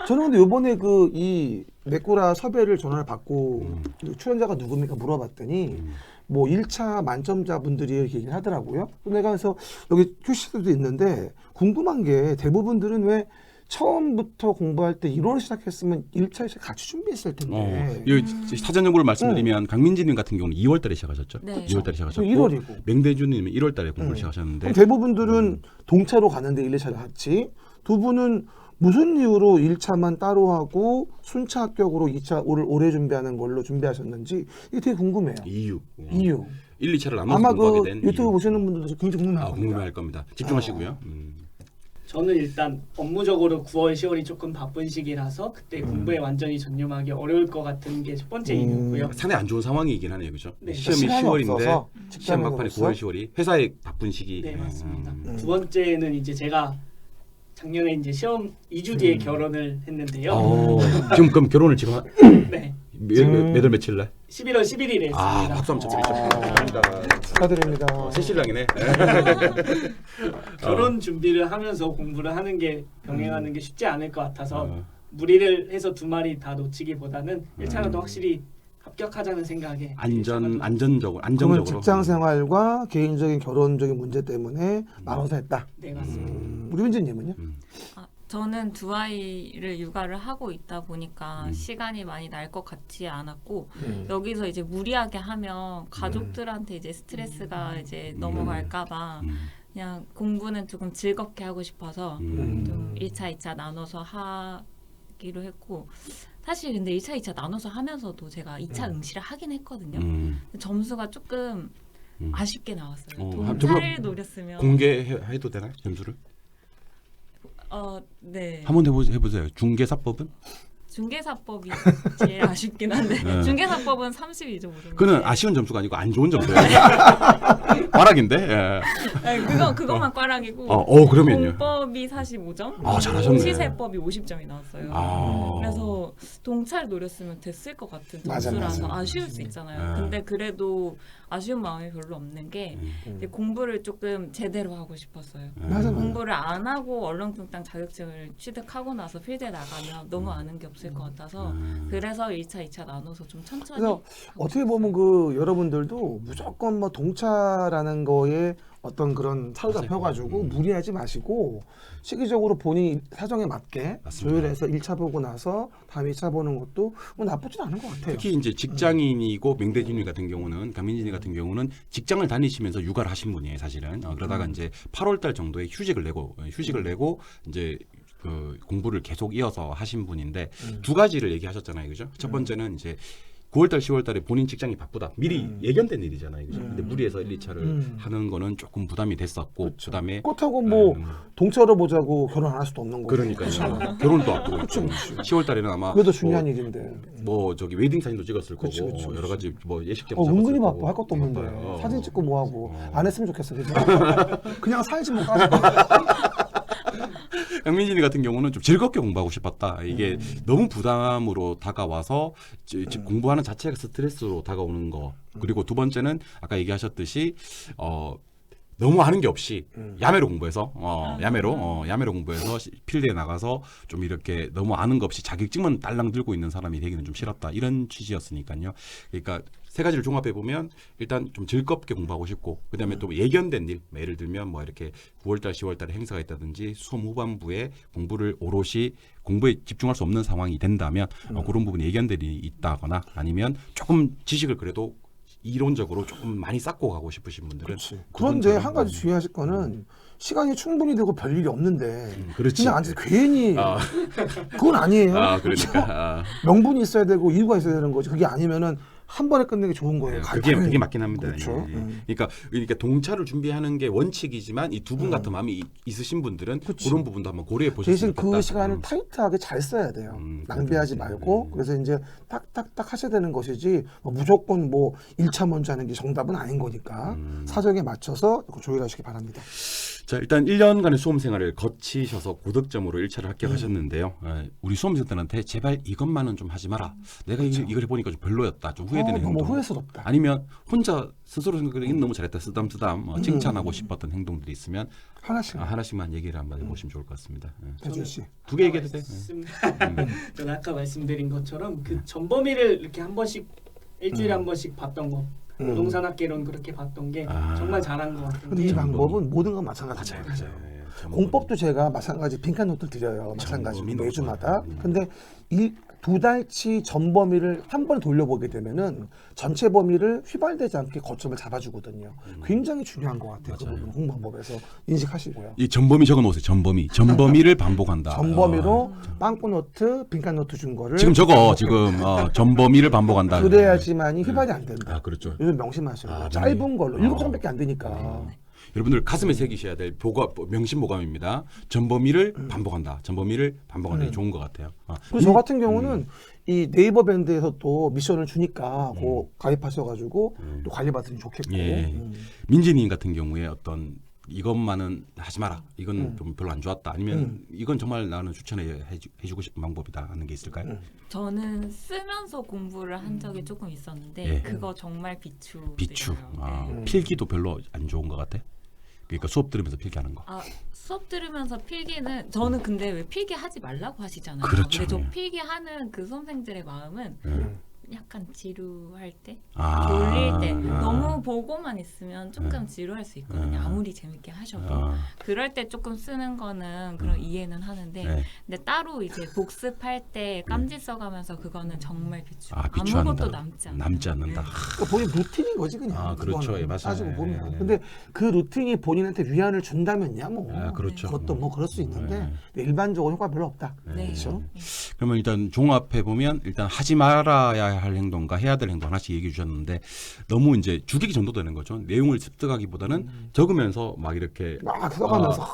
저는 근데 요번에 그 이 메꾸라 섭외를 전화를 받고 출연자가 누굽니까 물어봤더니 뭐 1차 만점자 분들이 이렇게 얘기를 하더라고요. 내가 그래서 여기 휴식들도 있는데 궁금한 게 대부분들은 왜 처음부터 공부할 때 1월 시작했으면 1차 같이 준비했을 텐데. 이 사전 정보를 말씀드리면 강민지님 같은 경우는 2월달에 시작하셨죠. 네. 2월달에 시작하셨고 1월이고. 맹대준님은 1월달에 공부를 시작하셨는데 그럼 대부분들은 동차로 가는데 1, 2차를 같이 두 분은 무슨 이유로 1차만 따로 하고 순차 합격으로 2차 올해 준비하는 걸로 준비하셨는지 이게 되게 궁금해요. 이유. 1, 2차를 나눠서 아마 공부하게 그 된 유튜브 이유. 보시는 분들도 굉장히 궁금해할 겁니다. 궁금해할 겁니다. 집중하시고요. 저는 일단 업무적으로 9월, 10월이 조금 바쁜 시기라서 그때 공부에 완전히 전념하기 어려울 것 같은 게 첫 번째 이유고요. 상당히 안 좋은 상황이긴 하네요, 그렇죠? 네. 시험이 시간이 10월인데 없어서, 시험 직장인으로서. 막판에 9월, 10월이 회사에 바쁜 시기. 네, 맞습니다. 두 번째는 이제 제가 작년에 이제 시험 2주 음. 뒤에 결혼을 했는데요. 지금 그럼 결혼을 지금 네. 몇월 며칠 날? 11월 11일에 했습니다. 아, 박수 한번 쳐드리죠. 축하드립니다. 새 신랑이네. 결혼 준비를 하면서 공부를 하는 게 병행하는 게 쉽지 않을 것 같아서 어. 무리를 해서 두 마리 다 놓치기보다는 1차라도 확실히 합격하자는 생각에 안정적으로. 그러면 직장 생활과 개인적인 결혼적인 문제 때문에 나눠서 했다. 네, 맞습니다. 우리 민지님은요? 아, 저는 두 아이를 육아를 하고 있다 보니까 시간이 많이 날 것 같지 않았고 여기서 이제 무리하게 하면 가족들한테 이제 스트레스가 이제 넘어갈까봐 그냥 공부는 조금 즐겁게 하고 싶어서 좀 1차, 2차 나눠서 하기로 했고 사실 근데 1차, 2차 나눠서 하면서도 제가 2차 응시를 하긴 했거든요. 점수가 조금 아쉽게 나왔어요. 동차를 노렸으면 공개해도 되나요? 점수를? 네. 한번 해보세요. 중개사법은? 중개사법이 제일 아쉽긴 한데 중개사법은 32.5 정도. 그는 아쉬운 점수가 아니고 안 좋은 점수예요. 과락인데. 예. 네, 그것만 꽈락이고. 그러면요. 공법이 45점. 아, 잘하셨네. 시세법이 50점이 나왔어요. 그래서 동차를 노렸으면 됐을 것 같은 점수라서 아쉬울 수 있잖아요. 근데 그래도 아쉬운 마음이 별로 없는 게 이제 공부를 조금 제대로 하고 싶었어요. 맞아. 공부를 안 하고 얼렁뚱땅 자격증을 취득하고 나서 필드에 나가면 너무 아는 게 없을 것 같아서 그래서 1차, 2차 나눠서 좀 천천히. 그래서 어떻게 보면 그 여러분들도 무조건 뭐 동차라는 거에 어떤 그런 사로잡혀가지고 무리하지 마시고 시기적으로 본인 사정에 맞게 맞습니다. 조율해서 1차 보고 나서 다음 2차 보는 것도 뭐 나쁘진 않은 것 같아요. 특히 이제 직장인이고 맹대진님 같은 경우는 강민진이 같은 경우는 직장을 다니시면서 육아를 하신 분이에요, 사실은. 그러다가 이제 8월달 정도에 휴직을 내고 이제 그 공부를 계속 이어서 하신 분인데 두 가지를 얘기하셨잖아요, 그죠? 첫 번째는 이제 9월달, 10월달에 본인 직장이 바쁘다. 미리 예견된 일이잖아요, 그죠? 근데 무리해서 1, 2차를 하는 거는 조금 부담이 됐었고, 그다음에 그렇다고 뭐 동차로 보자고 결혼 안 할 수도 없는 거고. 그러니까요. 결혼도 앞두고 있고 10월달에는 아마 그래도 중요한 일인데. 뭐 저기 웨딩 사진도 찍었을 거고 그치. 여러 가지 뭐 예식장 은근히 잡았을 바빠. 거고. 할 것도 없는데 바빠요. 사진 찍고 뭐 하고 안 했으면 좋겠어. 그죠? 그냥 살지 뭐 까지. 강민진이 같은 경우는 좀 즐겁게 공부하고 싶었다. 이게 너무 부담으로 다가와서 공부하는 자체가 스트레스로 다가오는 거. 그리고 두 번째는 아까 얘기하셨듯이 너무 아는 게 없이 야매로 공부해서 야매로 공부해서 필드에 나가서 좀 이렇게 너무 아는 거 없이 자격증만 딸랑 들고 있는 사람이 되기는 좀 싫었다. 이런 취지였으니까요. 그러니까 세 가지를 종합해 보면 일단 좀 즐겁게 공부하고 싶고 그다음에 또 예견된 일, 예를 들면 뭐 이렇게 9월달, 10월달에 행사가 있다든지 수험 후반부에 공부를 오롯이 공부에 집중할 수 없는 상황이 된다면 그런 부분에 예견된 일이 있다거나 아니면 조금 지식을 그래도 이론적으로 조금 많이 쌓고 가고 싶으신 분들은 그런데 한 가지 주의하실 거는 시간이 충분히 되고 별일이 없는데 그렇지. 그냥 앉아서 괜히 그건 아니에요. 그러니까 명분이 있어야 되고 이유가 있어야 되는 거지. 그게 아니면은 한 번에 끝내는 게 좋은 거예요. 그게 맞긴 합니다. 그렇죠. 예. 그러니까 동차를 준비하는 게 원칙이지만 이 두 분 같은 마음이 있으신 분들은 그치. 그런 부분도 한번 고려해 보셨으면 대신 좋겠다. 그 시간을 타이트하게 잘 써야 돼요. 낭비하지 말고. 그래서 이제 딱딱딱 하셔야 되는 것이지 무조건 뭐 1차 먼저 하는 게 정답은 아닌 거니까 사정에 맞춰서 조율하시기 바랍니다. 자, 일단 1년간의 수험 생활을 거치셔서 고득점으로 1차를 합격하셨는데요. 우리 수험생들한테 제발 이것만은 좀 하지 마라. 내가 이걸 해보니까 좀 별로였다. 좀 후회되는 너무 행동. 후회스럽다. 아니면 혼자 스스로 생각하기엔 너무 잘했다. 쓰담쓰담 칭찬하고 싶었던 행동들이 있으면 하나씩만 얘기를 한번 해보시면 좋을 것 같습니다. 대준 씨. 두 개 얘기해도 돼? 저는 아까 말씀드린 것처럼 그 전범위를 이렇게 한 번씩 일주일에 한 번씩 봤던 거 부동산 학개론 그렇게 봤던 게 정말 잘한 것 같은 근데 이 게 방법은 모든 건 마찬가지예요. 공법도 제가 마찬가지 빈칸 노트 드려요. 마찬가지로 매주마다. 근데 이 2달치 전 범위를 한 번에 돌려보게 되면은 전체 범위를 휘발되지 않게 거점을 잡아주거든요. 굉장히 중요한 것 같아요. 그 부분 홍방법에서 인식하시고요. 이 전범위 적어놓으세요. 전범위를 반복한다. 전 범위로 빵꾸 노트, 빈칸 노트 준 거를 지금 전범위를 반복한다. 그래야지만이 휘발이 안 된다. 그렇죠. 요즘 명심하셔요. 짧은 걸로 7장밖에 안 되니까. 여러분들 가슴에 새기셔야 될 명심보감입니다. 전범위를 반복한다. 전범위를 반복한다. 좋은 것 같아요. 그리고 저 같은 경우는 이 네이버 밴드에서 또 미션을 주니까 그 가입하셔가지고 또 관리받으면 좋겠고. 예. 민지님 같은 경우에 어떤 이것만은 하지 마라. 이건 좀 별로 안 좋았다. 아니면 이건 정말 나는 추천해주고 싶은 방법이다 하는 게 있을까요? 저는 쓰면서 공부를 한 적이 조금 있었는데 예. 그거 정말 비추. 필기도 별로 안 좋은 것 같아. 그러니까 수업 들으면서 필기하는 거. 수업 들으면서 필기는 저는 근데 왜 필기 하지 말라고 하시잖아요. 그렇죠. 근데 저 필기하는 그 수험생들의 마음은 약간 지루할 때, 아. 졸릴 때 너무 보고만 있으면 조금 지루할 수 있거든요. 아무리 재밌게 하셔도. 그럴 때 조금 쓰는 거는 그런 이해는 하는데 네. 근데 따로 이제 복습할 때 깜지 써가면서 그거는 정말 비추. 비추한다. 아무것도 남지 않는다. 그러니까 본인 루틴인 거지 그냥. 그렇죠. 그거는 예, 맞아요. 따지고 보면. 예. 근데 그 루틴이 본인한테 위안을 준다면야 뭐. 그렇죠. 그것도 뭐 그럴 수 있는데 근데 일반적으로 효과 별로 없다. 네. 그렇죠. 그러면 일단 종합해 보면 일단 하지 말아야 할 행동과 해야 될 행동 하나씩 얘기해 주셨는데 너무 이제 주객이 전도되는 거죠. 내용을 습득하기보다는 적으면서 막 이렇게 막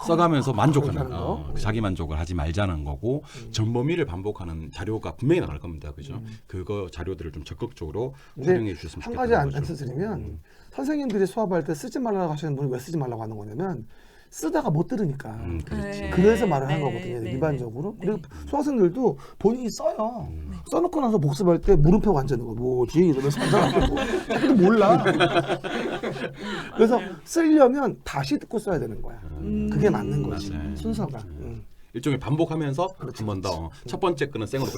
써가면서 만족하는 하는 거. 자기 만족을 하지 말자는 거고 전범위를 반복하는 자료가 분명히 나갈 겁니다. 그죠? 그거 자료들을 좀 적극적으로 활용해 주셨으면 한 좋겠다는 가지 안 거죠. 드리면 선생님들이 수업할 때 쓰지 말라고 하시는 분이 왜 쓰지 말라고 하는 거냐면 쓰다가 못 들으니까. 그렇지. 네. 그래서 말을 하는 네, 거거든요. 네, 일반적으로. 네. 그리고 수학생들도 본인이 써요. 써놓고 나서 복습할 때 물음표 완전히 거 뭐지 이러면서 앉아가지고 자기도 몰라. 그래서 쓰려면 다시 듣고 써야 되는 거야. 그게 맞는 거지. 맞아요. 순서가. 일종의 반복하면서 한 번 더 첫 번째 거는 생으로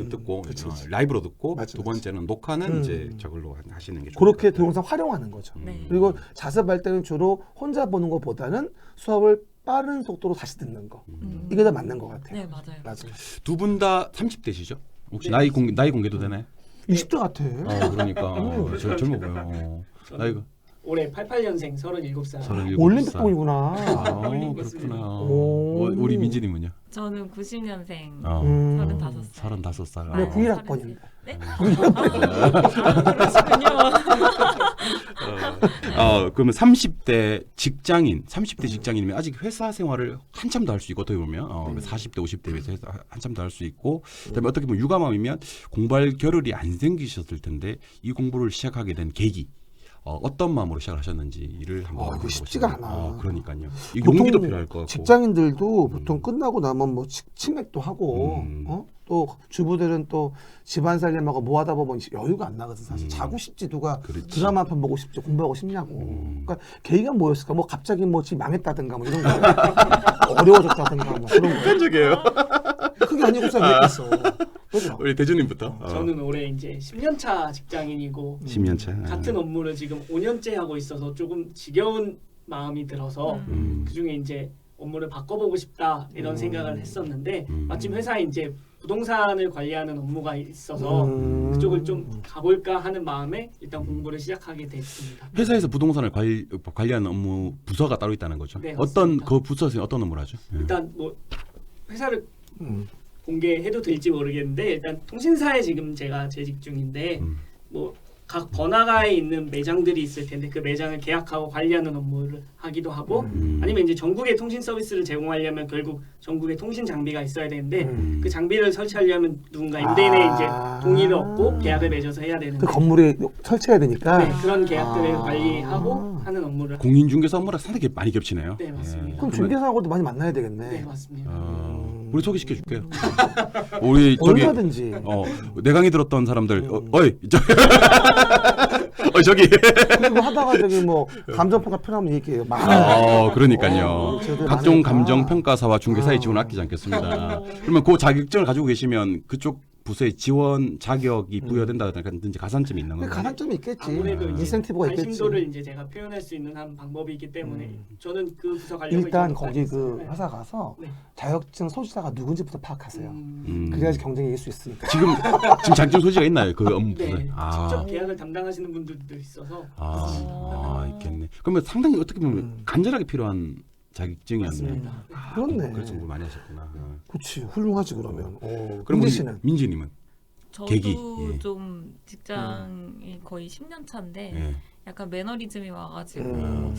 듣고 라이브로 듣고 맞아, 두 번째는 녹화는 이제 저걸로 하시는 게 좋을 그렇게 것 같아요. 동영상 활용하는 거죠. 네. 그리고 자습할 때는 주로 혼자 보는 것보다는 수업을 빠른 속도로 다시 듣는 거. 이게 더 맞는 것 같아요. 네, 맞아요. 맞아요. 두 분 다 30대시죠? 혹시 네. 나이 공개도 되나요? 20대 같아. 그러니까 젊어 보여. 나이가 올해 88년생 37살. 37살. 올림픽봉이구나. 그렇구나. 오. 우리 민지님은요? 저는 90년생 35살. 35살. 네, 91학번입니다. 네? 그러시군요. 그러면 30대 직장인이면 아직 회사 생활을 한참 더 할 수 있고 어떻게 보면 40대 50대에 비해서 한참 더 할 수 있고 그다음에 어떻게 보면 육아맘이면 공부할 겨를이 안 생기셨을 텐데 이 공부를 시작하게 된 계기 어떤 마음으로 시작을 하셨는지를 한번 이거 쉽지가 않아. 그러니까요. 이 보통 용기도 필요할 것 같고. 직장인들도 보통 끝나고 나면 뭐 치맥도 하고 또 주부들은 또 집안 살림하고 뭐 하다 보면 여유가 안 나거든 사실. 자고 싶지 누가 그렇지. 드라마 한 편 보고 싶지 공부하고 싶냐고. 그러니까 계기가 뭐였을까? 뭐 갑자기 뭐 집 망했다든가 뭐 이런 거 어려워졌다든가 뭐 그런 거. 끈적이에요. 그게 아니고 잘 모르겠어. 그죠? 우리 대주님부터. 저는 올해 이제 10년차 직장인이고 10년 차. 같은 업무를 지금 5년째 하고 있어서 조금 지겨운 마음이 들어서 그중에 이제 업무를 바꿔보고 싶다 이런 생각을 했었는데 마침 회사에 이제 부동산을 관리하는 업무가 있어서 그쪽을 좀 가볼까 하는 마음에 일단 공부를 시작하게 됐습니다. 회사에서 부동산을 관리하는 업무 부서가 따로 있다는 거죠. 네, 어떤 맞습니다. 그 부서에서 어떤 업무를 하죠? 일단 뭐 회사를 공개해도 될지 모르겠는데 일단 통신사에 지금 제가 재직 중인데 뭐 각 번화가에 있는 매장들이 있을 텐데 그 매장을 계약하고 관리하는 업무를 하기도 하고 아니면 이제 전국의 통신 서비스를 제공하려면 결국 전국의 통신 장비가 있어야 되는데 그 장비를 설치하려면 누군가 임대인의 이제 동의를 얻고 계약을 맺어서 해야 되는데 그 건물에 설치해야 되니까. 네, 그런 계약들을 관리하고 하는 업무를 공인중개사 업무랑 상당히 많이 겹치네요. 네, 맞습니다. 그럼 중개사하고도 많이 만나야 되겠네. 네, 맞습니다. 우리 소개시켜 줄게요. 우리 저기 얼마든지. 내 강의 들었던 사람들 어이 저기 그리고 하다가 저기 뭐 감정평가 필요하면 얘기해요. 그러니까요. 저들 각종 많으니까. 감정 평가사와 중개사의 지원 아끼지 않겠습니다. 그러면 그 자격증을 가지고 계시면 그쪽 부서의 지원 자격이 부여된다든지 가산점이 있는 건가요? 가산점이 있겠지. 아무래도 이제 인센티브가 있겠지. 관심도를 이제 제가 표현할 수 있는 한 방법이기 때문에 저는 그 부서 가려고 일단 이제 거기 그 있어요. 네. 회사 가서 네. 자격증 소지자가 누군지부터 파악하세요. 음. 그래야지 경쟁이 이길 수 있으니까. 지금 자격증 소지가 있나요? 그 업무 네, 부서에? 직접 계약을 담당하시는 분들도 있어서 있겠네. 그러면 상당히 어떻게 보면 간절하게 필요한 자격증이었네. 맞습니다. 그렇네. 그래서 공부 많이 하셨구나. 그렇지, 훌륭하지 그러면. 그럼 민지 씨는? 민지님은 저도 계기, 예. 좀 직장이 거의 10년 차인데 예. 약간 매너리즘이 와가지고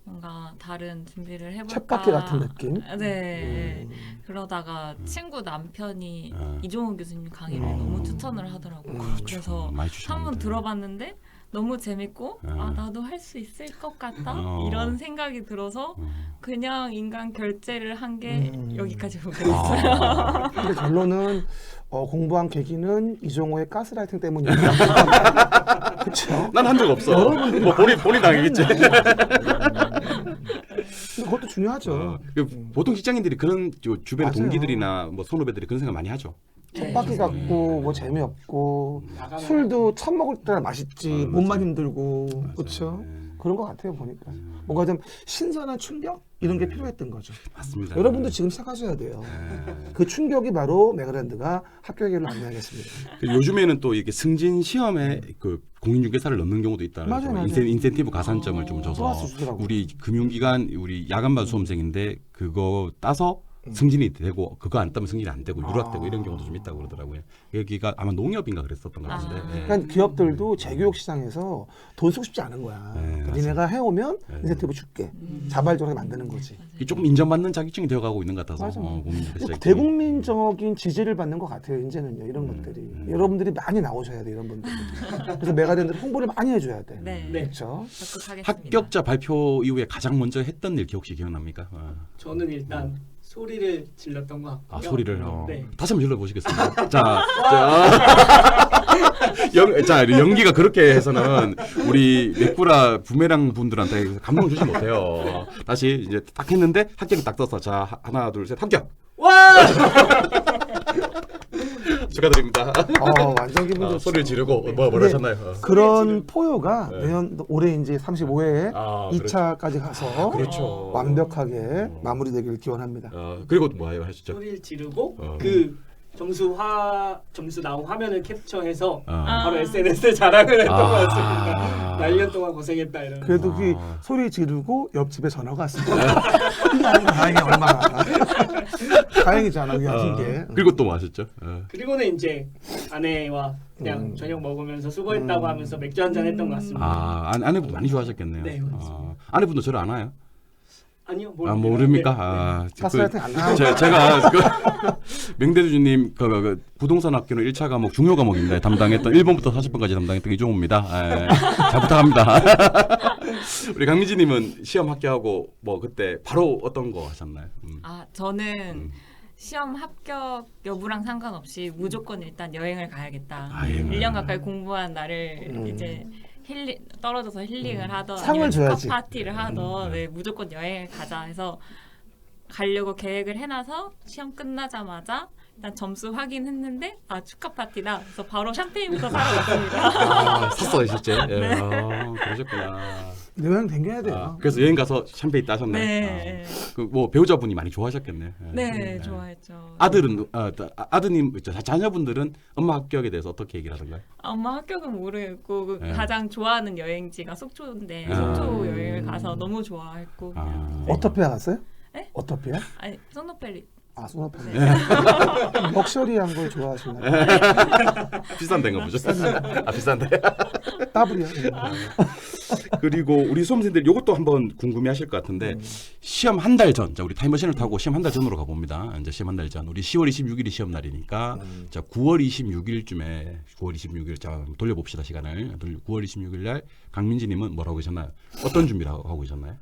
뭔가 다른 준비를 해볼까. 쳇바퀴 같은 느낌? 네. 그러다가 친구 남편이 이종호 교수님 강의를 너무 추천을 하더라고요. 그래서 많이 한번 추천합니다. 들어봤는데 너무 재밌고 나도 할 수 있을 것 같다 이런 생각이 들어서 그냥 인간 결제를 한 게 여기까지 오게 됐어요. 근데 결론은 공부한 계기는 이종호의 가스라이팅 때문이다. 그렇죠. 난 한 적 없어. 여러분들이 뭐 본인 당했겠지. 근데 그것도 중요하죠. 보통 직장인들이 그런 주변 맞아요. 동기들이나 뭐 선후배들이 그런 생각 많이 하죠. 쳇바퀴 같고 뭐 재미없고 술도 처음 먹을 때는 맛있지 몸만 힘들고 그렇죠. 그런 것 같아요 보니까 뭔가 좀 신선한 충격 이런 게 필요했던 거죠. 맞습니다. 여러분도 지금 시작하셔야 돼요. 그 충격이 바로 메가랜드가 학교의 길을 안내하겠습니다. 요즘에는 또 이게 승진 시험에 그 공인중개사를 넣는 경우도 있다는 맞아요, 맞아요. 인센티브 가산점을 좀 줘서 플러스 주더라고요. 우리 금융기관 우리 야간반 수험생인데 그거 따서 승진이 되고 그거 안 따면 승진이 안 되고 유락되고 이런 경우도 좀 있다고 그러더라고요. 여기가 아마 농협인가 그랬었던 것 같은데. 예. 그러니까 기업들도 재교육 시장에서 돈 쓰고 싶지 않은 거야. 그러니까 니네가 해오면 인센티브 줄게. 자발적으로 만드는 거지. 이게 조금 인정받는 자격증이 되어가고 있는 것 같아서 맞아. 공인중개사 자격증이. 대국민적인 지지를 받는 것 같아요. 이제는요. 이런 것들이. 여러분들이 많이 나오셔야 돼. 이런 분들. 그래서 메가랜드 홍보를 많이 해줘야 돼. 네. 그렇죠. 적극하겠습니다. 합격자 발표 이후에 가장 먼저 했던 일 혹시 기억납니까? 저는 일단 소리를 질렀던 것 같고요. 소리를 네. 다시 한번 질러보시겠습니다. 자, 연기가 그렇게 해서는 우리 메꾸라 부메랑 분들한테 감동 주지 못해요. 다시 이제 딱 했는데 합격이 딱 떠서 자 하나 둘 셋 합격. 와! 축하드립니다. 완전 기분 좋죠. 소리를 지르고 뭐라 근데 하셨나요? 그런 포효가 내년 올해 이제 35회에 아, 2차까지 가서 그렇죠. 완벽하게 마무리되기를 기원합니다. 그리고 뭐예요 하시죠? 소리를 지르고 그 점수 나온 화면을 캡처해서 바로 SNS에 자랑을 했던 것 같습니다. 날 1년 동안 고생했다 이런. 그래도 그 소리 지르고 옆집에 전화가 왔습니다. 다행히 얼마나 다행이잖아 그게 아닌 게. 그리고 또 뭐 하셨죠? 그리고는 이제 아내와 그냥 저녁 먹으면서 수고했다고 하면서 맥주 한잔 했던 것 같습니다. 아내분 많이 좋아하셨겠네요. 네, 맞습니다. 아내분도 저를 아나요? 아니요, 모릅니까? 네. 가스라이팅 안 나와요. 제가 명대주주님 그 부동산 학교는 1차 과목 중요 과목입니다. 담당했던 1번부터 40번까지 담당했던 이종호입니다. 잘 부탁합니다. 우리 강민지님은 시험 합격하고 뭐 그때 바로 어떤 거 하셨나요? 저는 시험 합격 여부랑 상관없이 무조건 일단 여행을 가야겠다. 1년 가까이 공부한 나를 이제 떨어져서 힐링을 하던 상을 아니면 줘야지. 파티를 하던 무조건 여행을 가자 해서 가려고 계획을 해놔서 시험 끝나자마자 일단 점수 확인했는데 축하 파티다. 그래서 바로 샴페인부터 사러 갔습니다. 샀어요 실제. 그러셨구나. 여행 댕겨야 돼요. 그래서 여행 가서 샴페인 따셨네. 네. 그 뭐 배우자분이 많이 좋아하셨겠네. 네, 좋아했죠. 아드님 자녀분들은 엄마 합격에 대해서 어떻게 얘기를 하던가요? 엄마 합격은 모르겠고 가장 좋아하는 여행지가 속초인데 아. 속초 여행을 가서 너무 좋아했고 그냥 어토피아 갔어요? 네? 어토피아? 아니 소노펠리 아, 소나파. 네. 럭셔리한 걸 좋아하시나요? 비싼 데인가 보죠. 아 비싼데. 따블이요. 그리고 우리 수험생들 이것도 한번 궁금해하실 것 같은데 시험 한 달 전, 자 우리 타임머신을 타고 시험 한 달 전으로 가봅니다. 이제 시험 한 달 전, 우리 10월 26일이 시험 날이니까 자 9월 26일쯤에 9월 26일 자 돌려봅시다 시간을. 9월 26일 날 강민지님은 뭐라고 계셨나요? 어떤 준비를 하고 계셨나요?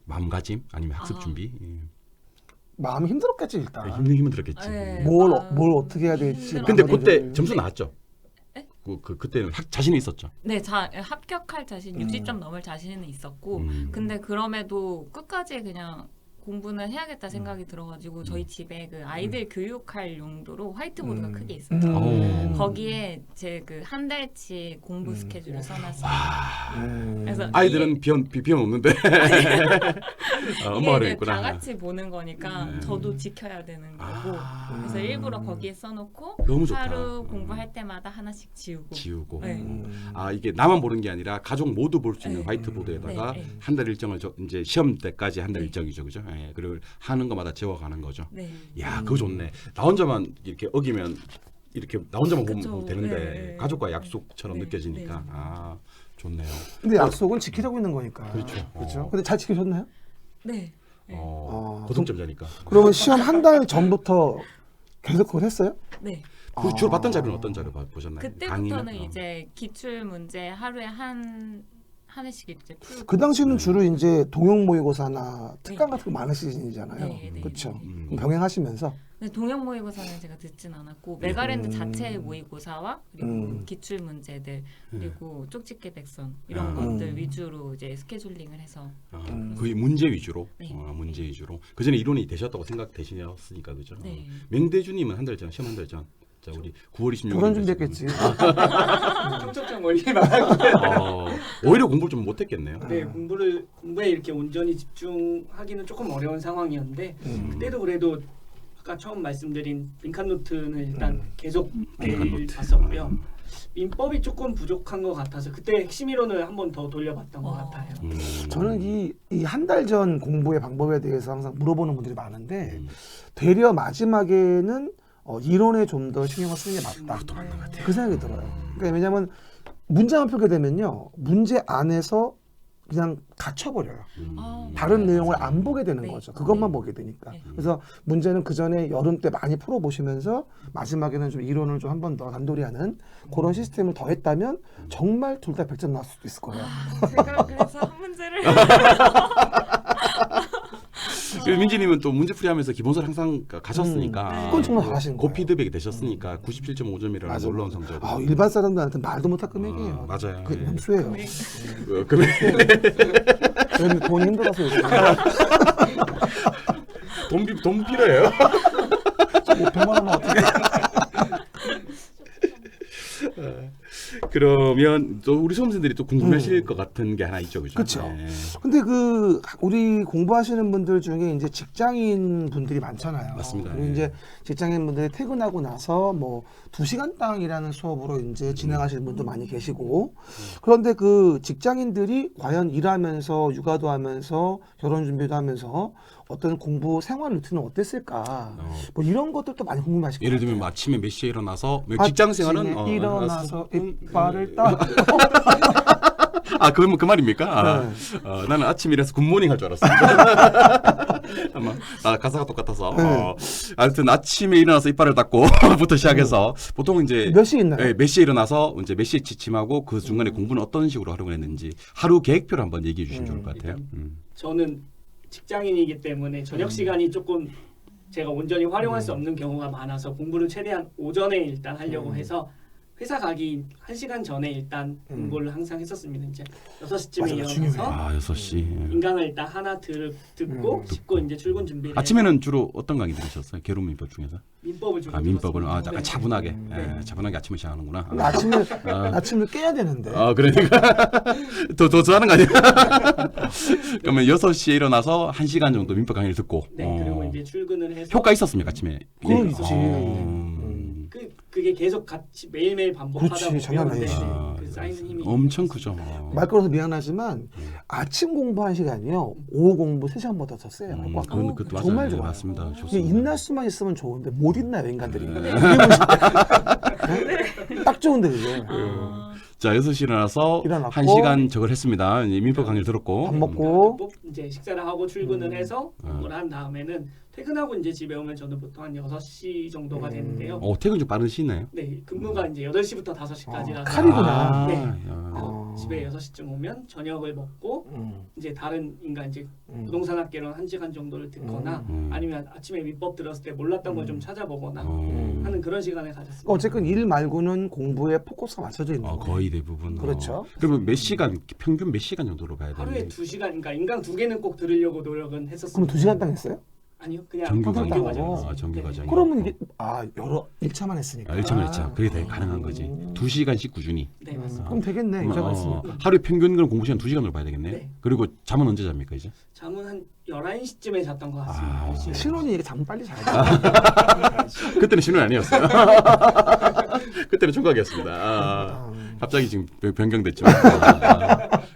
마음가짐 아니면 학습 준비? 마음이 힘들었겠지 일단. 힘든 들었겠지. 네. 뭘 어떻게 해야 될지. 힘들어. 근데 마무리를. 그때 점수 나왔죠? 네? 그때는 자신이 있었죠. 네, 합격할 자신, 60점 넘을 자신은 있었고, 음. 근데 그럼에도 끝까지 그냥 공부는 해야겠다 생각이 들어가지고 저희 집에 그 아이들 교육할 용도로 화이트보드가 크게 있어요. 거기에 제 그 한 달치 공부 스케줄을 써놨어요. 그래서 아이들은 비염 없는데 엄마가 이게 이제 그랬구나. 다 같이 보는 거니까 저도 지켜야 되는 거고, 그래서 일부러 거기에 써놓고 너무 좋다. 하루 공부할 때마다 하나씩 지우고. 네. 아 이게 나만 보는 게 아니라 가족 모두 볼 수 있는 네. 화이트보드에다가 네, 네. 한 달 일정을 이제 시험 때까지 한 달 네. 일정이죠, 그죠? 예, 그리고 하는 것마다 재워가는 거죠. 네. 야, 그거 좋네. 나 혼자만 이렇게 어기면 이렇게 나 혼자만 그쵸. 보면 되는데 네. 가족과 약속처럼 네. 느껴지니까 네. 아 좋네요. 근데 약속은 지키려고 있는 거니까. 그렇죠. 그렇죠. 근데 잘 지키셨나요? 네. 네. 고등점자니까. 그러면 시험 한 달 전부터 계속 그걸 했어요? 네. 그 주로 봤던 자료는 어떤 자료 보셨나요? 그때부터는 강의나? 이제 기출 문제 하루에 한 하나씩 이제 풀고. 그 당시는 주로 이제 동영 모의고사나 특강 같은 거 많은 시즌이잖아요. 네, 네. 그렇죠. 그럼 병행하시면서 네, 동영 모의고사는 제가 듣진 않았고 메가랜드 자체의 모의고사와 그리고 기출 문제들 그리고 쪽집게 백선 이런 것들 위주로 이제 스케줄링을 해서 거의 문제 위주로. 네. 문제 위주로. 그 전에 이론이 되셨다고 생각되시었으니까 그죠? 네. 명대주님은 한 달 전, 시험 한 달 전. 자 우리 9월 26일 결혼 준비했겠지. 청첩장 멀리 말하고 오히려 공부를 좀 못했겠네요. 네, 공부에 이렇게 온전히 집중하기는 조금 어려운 상황이었는데 그때도 그래도 아까 처음 말씀드린 민칸 노트는 일단 계속 매일 봤었고요. 민법이 조금 부족한 것 같아서 그때 핵심 이론을 한 번 더 돌려봤던 것 같아요. 저는 이 한 달 전 공부의 방법에 대해서 항상 물어보는 분들이 많은데 되려 마지막에는 이론에 좀 더 신경을 쓰는 게 맞다. 그 생각이 들어요. 그러니까 왜냐하면 문제만 풀게 되면요, 문제 안에서 그냥 갇혀버려요. 다른 내용을 안 보게 되는 네. 거죠. 그것만 보게 되니까. 네. 그래서 문제는 그 전에 여름 때 많이 풀어보시면서 마지막에는 좀 이론을 좀 한 번 더 단도리하는 그런 시스템을 더했다면 정말 둘 다 100점 나올 수도 있을 거예요. 제가 그래서 한 문제를 그리고 민지님은 또 문제풀이하면서 기본서를 항상 가셨으니까 그건 정말 잘하신 거예요. 고피드백이 되셨으니까 97.5점이라는 맞아. 놀라운 성적. 일반 사람들한테 말도 못할 금액이에요. 맞아요. 그 예. 명수예요. 금액 왜냐면 돈이 힘들어서 요즘 돈 필요해요. 100만 원은 어떻게? 그러면 또 우리 수험생들이 또 궁금해하실 것 같은 게 하나 있죠, 그죠? 그렇죠. 네. 근데 그 우리 공부하시는 분들 중에 이제 직장인 분들이 많잖아요. 맞습니다. 그리고 예. 이제 직장인 분들이 퇴근하고 나서 뭐 2시간 땅이라는 수업으로 이제 진행하시는 분도 많이 계시고, 그런데 그 직장인들이 과연 일하면서 육아도 하면서 결혼 준비도 하면서 어떤 공부 생활 루틴은 어땠을까? 뭐 이런 것들도 많이 궁금하실 거예요. 예를 들면 뭐 아침에 몇 시에 일어나서 직장 생활은 일어나서 이빨을 딱 그 말입니까? 네. 나는 아침에 일어나서 굿모닝 할 줄 알았습니다. 아마 가사가 똑같아서. 하여튼 아침에 일어나서 이빨을 닦고부터 시작해서 보통 이제 몇 시에 있나요? 몇 시에 일어나서 이제 몇 시에 지침하고 그 중간에 공부는 어떤 식으로 활용을 했는지 하루 계획표를 한번 얘기해 주시면 좋을 것 같아요. 저는 직장인이기 때문에 저녁 시간이 조금 제가 온전히 활용할 수 없는 경우가 많아서 공부를 최대한 오전에 일단 하려고 해서 회사 가기 1시간 전에 일단 공부를 항상 했었습니다. 이제 6시쯤에 맞아, 일어나서 6시. 인강을 일단 하나 듣고 씻고 이제 출근 준비를 아침에는 주로 어떤 강의 들으셨어요? 개론 민법 중에서? 민법을 좀 민법을 들었습니다. 약간 네. 차분하게 차분하게 아침에 시작하는구나. 아침을 깨야 되는데. 그러니까 더 하는 거 아니야? 그러면 6시에 일어나서 1시간 정도 민법 강의를 듣고 네, 그리고 이제 출근을 해서 효과 있었습니까 아침에? 그건 예. 있지. 그 그게 계속 같이 매일매일 반복하다 그렇지, 장난 보면 아니지. 그 쌓이는 힘이 엄청 있는 크죠. 거죠. 말 걸어서 미안하지만 아침 공부 1시간이요. 오후 공부 3시간보다 더 세요. 꽉. 그것도 정말 맞아요. 좋아요. 맞습니다. 그냥 좋습니다. 인날 수만 있으면 좋은데 못 있나요 인간들이. 네. 딱 좋은데 그게. 자, 6시 일어나서 일어났고, 1시간 저걸 했습니다. 이제 민법 강의를 들었고. 밥 먹고 꼭 이제 식사를 하고 출근을 해서 공부를 한 다음에는 퇴근하고 이제 집에 오면 저는 보통 한 6시 정도가 되는데요. 퇴근 좀 빠르시네요. 네, 근무가 이제 8시부터 5시까지라서 칼이구나. 네. 야. 집에 6시쯤 오면 저녁을 먹고 이제 다른 인간 이제 부동산 학개론 1시간 정도를 듣거나 아니면 아침에 민법 들었을 때 몰랐던 걸 좀 찾아보거나 하는 그런 시간을 가졌습니다. 어쨌든 일 말고는 공부에 포커스가 맞춰져 있는 거예요. 거의 대부분. 그렇죠. 그러면 몇 시간, 평균 몇 시간 정도로 봐야 되나요? 하루에 2시간, 그러니까 인강 2개는 꼭 들으려고 노력은 했었습니다. 그럼 2시간 당 했어요? 아니요, 그냥 정규 평균 과정. 과정이었어요. 정규 네. 과정. 그러면 이게 여러 1차만 했으니까. 1차만 했죠. 그게 다 가능한 거지. 2시간씩 꾸준히. 네, 맞습니다. 그럼 되겠네. 이자가 있으니까. 하루에 평균 그럼 공부 시간 2시간으로 봐야 되겠네요. 네. 그리고 잠은 언제 잡니까 이제? 잠은 한 11시쯤에 잤던 것 같습니다. 10시에. 신혼이 이게 잠 빨리 자야 돼. 그때는 신혼 아니었어요. 그때는 총각이었습니다. 갑자기 지금 변경됐죠.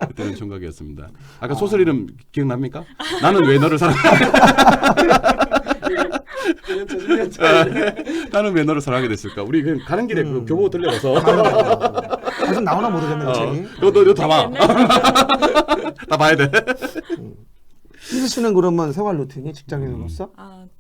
그때는 총각이었습니다. 아까 소설 이름 기억납니까? 나는 왜 너를 사랑? 나는 왜 너를 사랑하게 됐을까? 우리 그냥 가는 길에 그 교보 들려가서 아직 나오나 모르겠네 그 책이. 너 다 봐. 다 봐야 돼. 희수 씨는 그러면 생활 루틴이 직장인으로서?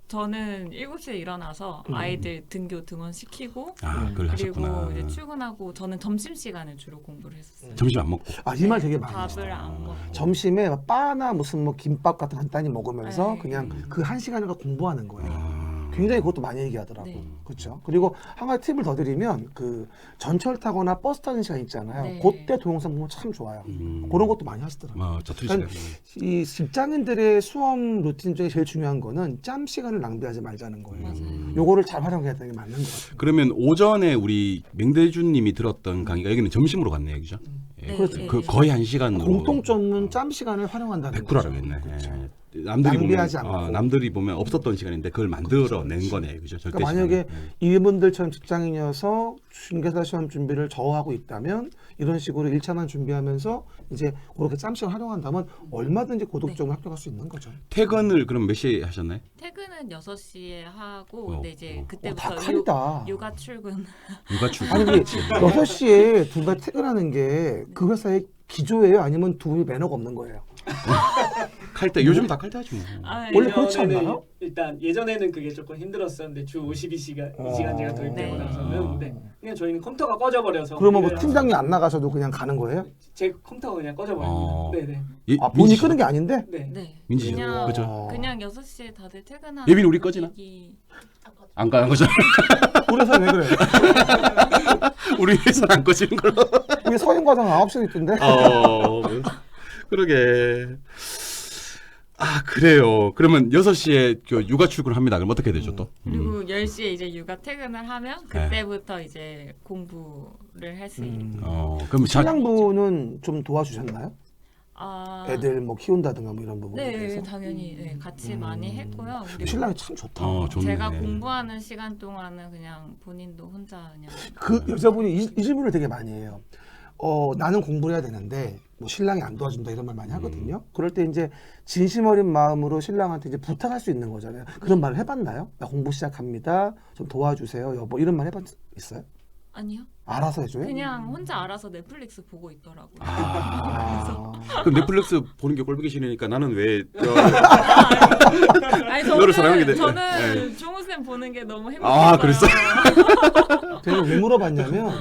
저는 7시에 일어나서 아이들 등교 등원시키고 그걸 하셨구나. 그리고 이제 출근하고 저는 점심시간에 주로 공부를 했었어요. 점심 안 먹고. 이 말 되게 많이 했어. 밥을 안 먹고 점심에 바나 무슨 뭐 김밥 같은 간단히 먹으면서 네. 그냥 그 1시간을 공부하는 거예요. 굉장히 그것도 많이 얘기하더라고. 네. 그렇죠. 그리고 한 가지 팁을 더 드리면 그 전철 타거나 버스 타는 시간 있잖아요. 네. 그때 동영상 보면 참 좋아요. 그런 것도 많이 하시더라고요. 자투리 그러니까 시간. 이 직장인들의 수업 루틴 중에 제일 중요한 거는 짬 시간을 낭비하지 말자는 거예요. 맞아요. 요거를 잘 활용해야 되는 게 맞는 것 같아요. 그러면 오전에 우리 맹대준님이 들었던 강의가 여기는 점심으로 갔네요, 그죠? 예. 네, 그렇죠. 네, 그 네. 거의 1시간으로. 공통점은 짬 시간을 활용한다는 100%라고 했네. 그렇죠. 예. 남들이 보면 낭비하지 않고. 남들이 보면 없었던 시간인데 그걸 만들어낸 거네요, 그죠? 절대 그러니까 만약에 시간을. 이분들처럼 직장인이어서 중개사 시험 준비를 저하고 있다면 이런 식으로 1차만 준비하면서 이제 그렇게 짬식을 활용한다면 얼마든지 고득점을 합격할 수 있는 거죠. 퇴근을 그럼 몇 시에 하셨나요? 퇴근은 6시에 하고 근데 이제 다 그때부터 칼이다. 육아 출근 육아 출근. 아니 근데 6시에 두 분 퇴근하는 게 그 회사의 기조예요? 아니면 두 분이 매너가 없는 거예요? 칼때 요즘 다 칼때 하지 뭐. 원래 그렇지 예전에는 않나요? 일단 예전에는 그게 조금 힘들었었는데 주 52시간 시간제가 도입되고 네. 나서는 그냥 저희는 컴퓨터가 꺼져버려서 그러면 뭐 일을 팀장님 안 나가셔도 그냥 가는 거예요? 제 컴퓨터가 그냥 꺼져버립니다. 네네. 본인이 끄는 게 아닌데? 네. 네. 민지 씨, 그냥 그죠? 그냥 6시에 다들 퇴근하는 예빈 우리 꺼지나? 안 거죠? 우리 회사 왜 그래? 우리 회사는 안 꺼지는 걸로. 우리 서인과장 9시에 있던데? 그러게. 그래요. 그러면 6시에 그 육아 출근합니다. 그럼 어떻게 되죠 또? 그리고 10시에 이제 육아 퇴근을 하면 그때부터 이제 공부를 할 수 있는 그럼 신랑분은 좀 도와주셨나요? 애들 뭐 키운다든가 뭐 이런 부분에 네, 대해서? 당연히 같이 많이 했고요. 그리고 신랑이 참 좋다. 좋네. 제가 공부하는 시간 동안은 그냥 본인도 혼자 그냥 그 여자분이 이 질문을 되게 많이 해요. 나는 공부를 해야 되는데 뭐 신랑이 안 도와준다 이런 말 많이 하거든요. 그럴 때 이제 진심 어린 마음으로 신랑한테 이제 부탁할 수 있는 거잖아요. 그런 말을 해봤나요? 나 공부 시작합니다. 좀 도와주세요, 여보. 이런 말 해봤 있어요? 아니요. 알아서 해줘요? 그냥 혼자 알아서 넷플릭스 보고 있더라고요. 그럼 넷플릭스 보는 게 꼴보기 싫으니까 나는 왜 아니, 너를 사랑하게 돼. 저는 종우쌤 보는 게 너무 행복했어요. 그랬어요? 제가 왜 물어봤냐면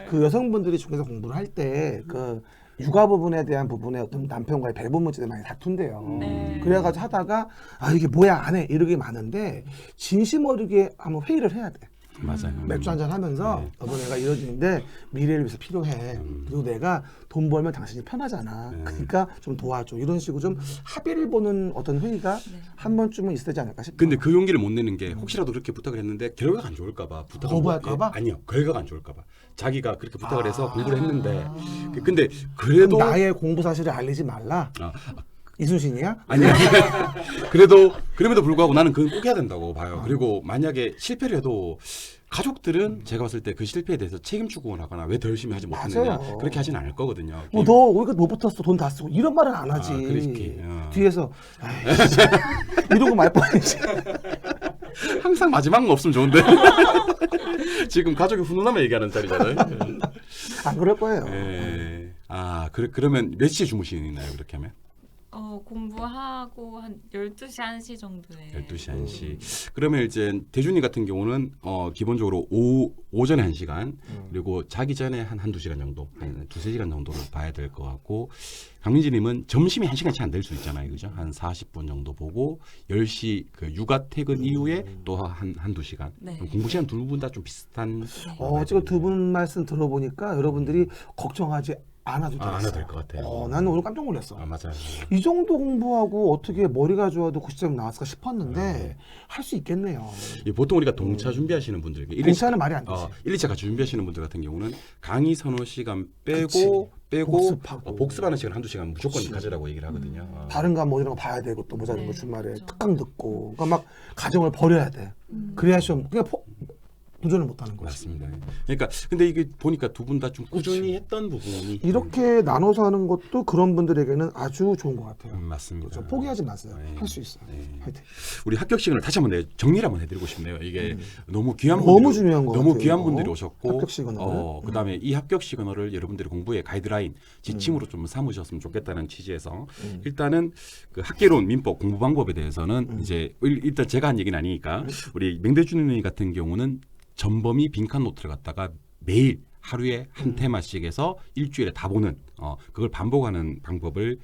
그 여성분들이 중에서 공부를 할 때 그 육아 부분에 대한 부분에 어떤 남편과의 배분 문제들 많이 다툰대요. 네. 그래가지고 하다가 이게 뭐야 안 해 이러게 많은데 진심 어리게 한번 회의를 해야 돼. 맞아요. 맥주 한잔 하면서 여보 내가 이러는데 미래를 위해서 필요해. 그리고 내가 돈 벌면 당신이 편하잖아. 그러니까 좀 도와줘. 이런 식으로 좀 합의를 보는 어떤 회의가 한 번쯤은 있어야 되지 않을까 싶어요. 근데 그 용기를 못 내는 게 혹시라도 그렇게 부탁을 했는데 결과가 안 좋을까봐 거부할까봐? 아니요, 결과가 안 좋을까봐 자기가 그렇게 부탁을 해서 공부를 했는데 근데 그래도 그럼 나의 공부 사실을 알리지 말라. 이순신이야? 아니야. 그래도 그럼에도 불구하고 나는 그건 꼭 해야 된다고 봐요. 그리고 만약에 실패를 해도 가족들은 제가 봤을 때 그 실패에 대해서 책임 추구하거나 왜 더 열심히 하지 못했느냐 맞아요. 그렇게 하진 않을 거거든요. 뭐 너 우리가 못 붙었어 돈 다 쓰고 이런 말은 안 하지. 그렇게, 뒤에서 아이씨, 이러고 말 뻔했지. 항상 마지막은 없으면 좋은데 지금 가족이 훈훈하면 얘기하는 자리잖아요. 안 그럴 거예요. 예. 그러면 몇 시에 주무시나요? 그렇게 하면? 공부하고 한 12시 1시 정도에 12시 1시. 그러면 이제 대준이 같은 경우는 기본적으로 오전에 1시간 그리고 자기 전에 한두 시간 정도, 한 두세 시간 정도를 봐야 될 것 같고 강민지님은 점심이 1시간 채 안 될 수 있잖아요. 그죠? 한 40분 정도 보고 10시 그 육아 퇴근 이후에 또 한두 시간. 네. 공부 시간 두 분 다 좀 비슷한. 지금 두 분 말씀 들어보니까 여러분들이 걱정하지 않아도 되겠어요. 안 해도 될 것 같아요. 나는 오늘 깜짝 놀랐어. 맞아요. 이 정도 공부하고 어떻게 머리가 좋아도 90점 나왔을까 싶었는데 할 수 있겠네요. 보통 우리가 동차 준비하시는 분들, 동차는 말이 안 되지. 1, 2차 같이 준비하시는 분들 같은 경우는 강의 서너 시간 그치. 빼고 복습하고. 복습하는 시간 한두 시간 무조건 그치. 가지라고 얘기를 하거든요. 다른 거 뭐 이런 거 봐야 되고 또 모자른 거 네, 주말에 그렇죠. 특강 듣고 그러니까 막 가정을 버려야 돼. 그래야 시험 그냥 도전을 못 하는 거지. 맞습니다. 그러니까 근데 이게 보니까 두 분 다 좀 꾸준히 했던 부분이 이렇게 나눠서 하는 것도 그런 분들에게는 아주 좋은 것 같아요. 맞습니다. 그렇죠. 포기하지 마세요. 네. 할 수 있어요. 네. 화이팅. 우리 합격 시간을 다시 한번 정리를 한번 해드리고 싶네요. 이게 너무 귀한 너무 분들이, 중요한 것 너무 같아요, 귀한 이거. 분들이 오셨고 합격 시그널. 그다음에 이 합격 시그널을 여러분들의 공부의 가이드라인 지침으로 좀 삼으셨으면 좋겠다는 취지에서 일단은 그 학계론 민법 공부 방법에 대해서는 이제 일단 제가 한 얘기는 아니니까 우리 맹대준님 같은 경우는 전범위 빈칸 노트를 갖다가 매일 하루에 한 테마씩 해서 일주일에 다 보는 그걸 반복하는 방법을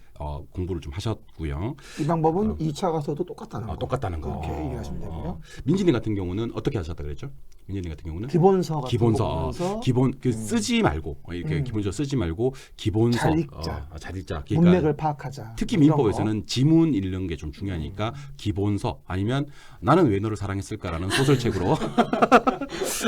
공부를 좀 하셨고요. 이 방법은 2차 가서도 똑같다는 거. 똑같다는 거. 그렇게 얘기하시면 되고요. 민진이 같은 경우는 어떻게 하셨다 그랬죠? 민진이 같은 경우는 기본서 같은 거 기본서 보면서 기본 쓰지 말고 이렇게 기본서 쓰지 말고 기본서 잘 읽자. 잘 읽자. 문맥을 파악하자. 특히 이런 민법에서는 지문 읽는 게 좀 중요하니까 기본서 아니면 나는 왜 너를 사랑했을까라는 소설책으로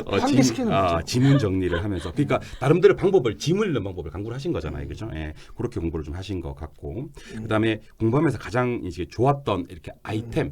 환기시키는 거죠. 지문 정리를 하면서 그러니까 나름대로 방법을 지문 읽는 방법을 강구를 하신 거잖아요, 그죠? 예, 그렇게 공부를 좀 하신 것 같고 그다음에 공부하면서 가장 이제 좋았던 이렇게 아이템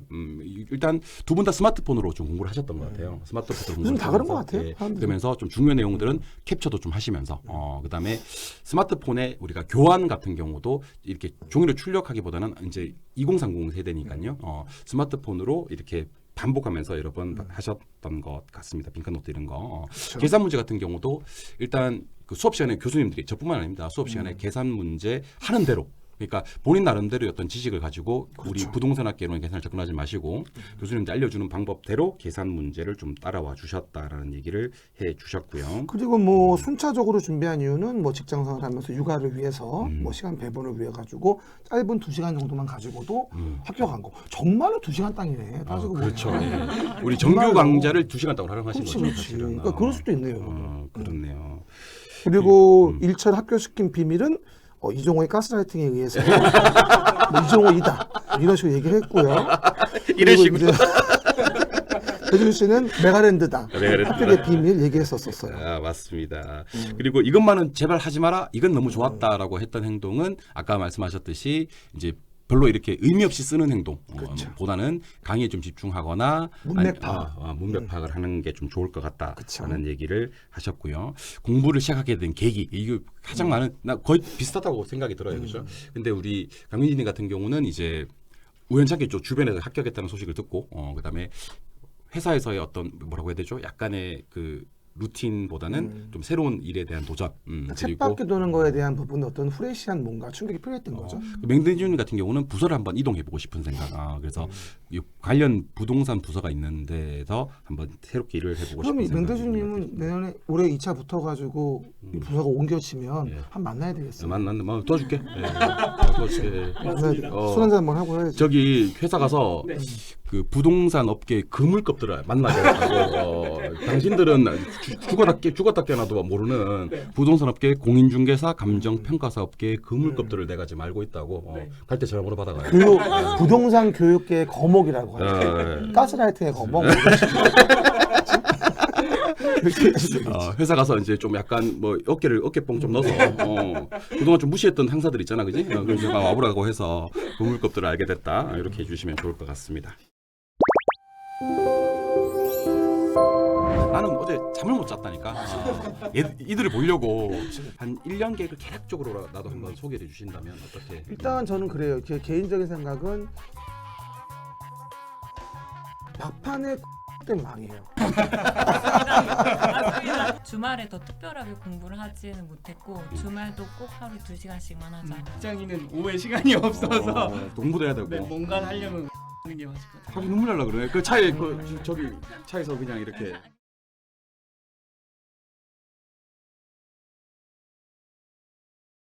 일단 두 분 다 스마트폰으로 좀 공부를 하셨던 것 같아요. 스마트폰으로 요즘 다 그런 것 같아요, 예, 사람들이. 그러면서 좀 중요한 내용들은 캡처도 좀 하시면서 그다음에 스마트폰에 우리가 교환 같은 경우도 이렇게 종이로 출력하기보다는 이제 2030 세대니까요. 스마트폰으로 이렇게 반복하면서 여러 번 하셨던 것 같습니다. 빈칸 노트 이런 거. 계산 문제 같은 경우도 일단 그 수업 시간에 교수님들이 저뿐만 아닙니다. 수업 시간에 계산 문제 하는 대로 그러니까 본인 나름대로의 어떤 지식을 가지고 우리 부동산 학계론 계산을 접근하지 마시고 교수님들 알려주는 방법대로 계산 문제를 좀 따라와 주셨다라는 얘기를 해 주셨고요. 그리고 뭐 순차적으로 준비한 이유는 뭐 직장 생활하면서 육아를 위해서 뭐 시간 배분을 위해 가지고 짧은 2시간 정도만 가지고도 합격한 거. 정말로 2시간 땅이네. 따지고 그렇죠. 보면. 예. 우리 정규 정말로. 강좌를 2시간 동안 활용하신 그렇지, 거죠. 그렇지. 사실은. 그러니까 그럴 수도 있네요. 여러분. 그렇네요. 그리고 1차를 합격시킨 비밀은 이종호의 가스라이팅에 의해서 뭐 이종호이다 이런 식으로 얘기를 했고요. 이런 식으로. 배준 씨는 메가랜드다. 메가랜드다. 합격의 비밀 얘기했었어요. 맞습니다. 그리고 이것만은 제발 하지 마라. 이건 너무 좋았다라고 했던 행동은 아까 말씀하셨듯이 이제 별로 이렇게 의미 없이 쓰는 행동 보다는 강의에 좀 집중하거나 문맥 파악. 문맥 파악을 하는 게 좀 좋을 것 같다라는 그쵸. 얘기를 하셨고요. 공부를 시작하게 된 계기 이게 가장 많은 나 거의 비슷하다고 생각이 들어요. 그렇죠? 근데 우리 강민진님 같은 경우는 이제 우연찮게 좀 주변에서 합격했다는 소식을 듣고 그다음에 회사에서의 어떤 뭐라고 해야 되죠? 약간의 그 루틴보다는 좀 새로운 일에 대한 도전 쳇바퀴 도는 거에 대한 부분에 어떤 프레시한 뭔가 충격이 필요했던 거죠. 맹대준 같은 경우는 부서를 한번 이동해보고 싶은 생각. 그래서 이 관련 부동산 부서가 있는 데서 한번 새롭게 일을 해보고 그럼 싶은 이 생각. 맹대준님은 내년에 올해 2차 붙어가지고 이 부서가 옮겨지면 한 만나야 되겠어요. 만났는데 도와줄게. 도와줄게. 술 한잔 한번 하고 해야지. 저기 회사 가서 그 부동산 업계 그물급들을 만나고 당신들은 죽었다 깨나도 모르는 부동산 업계 공인중개사 감정평가사 업계의 그물급들을 내가 지금 알고 있다고 갈 때 전화번호 받아가요. 부동산 교육계의 거목이라고 하죠. 가스라이팅의 거목. 회사 가서 이제 좀 약간 뭐 어깨뽕 좀 넣어서 그동안 좀 무시했던 상사들 있잖아, 그지? 그래서 제가 와보라고 해서 그물급들을 알게 됐다 이렇게 해주시면 좋을 것 같습니다. 나는 어제 잠을 못 잤다니까. 이들을 보려고 한 1년 계획을 계획적으로 나도 한번 소개해 주신다면 어떻게? 일단 저는 그래요. 제 개인적인 생각은 막판에 때문에 망해요. 맞습니다. 주말에 더 특별하게 공부를 하지는 못했고 주말도 꼭 하루 2시간씩만 하자. 직장인은 오후에 시간이 없어서 공부도 해야 되고. 네, 뭔가를 하려면 하는 게 맞을 것 같아요. 갑자기 눈물 날라 그러네. 그 차에 저기 차에서 그냥 이렇게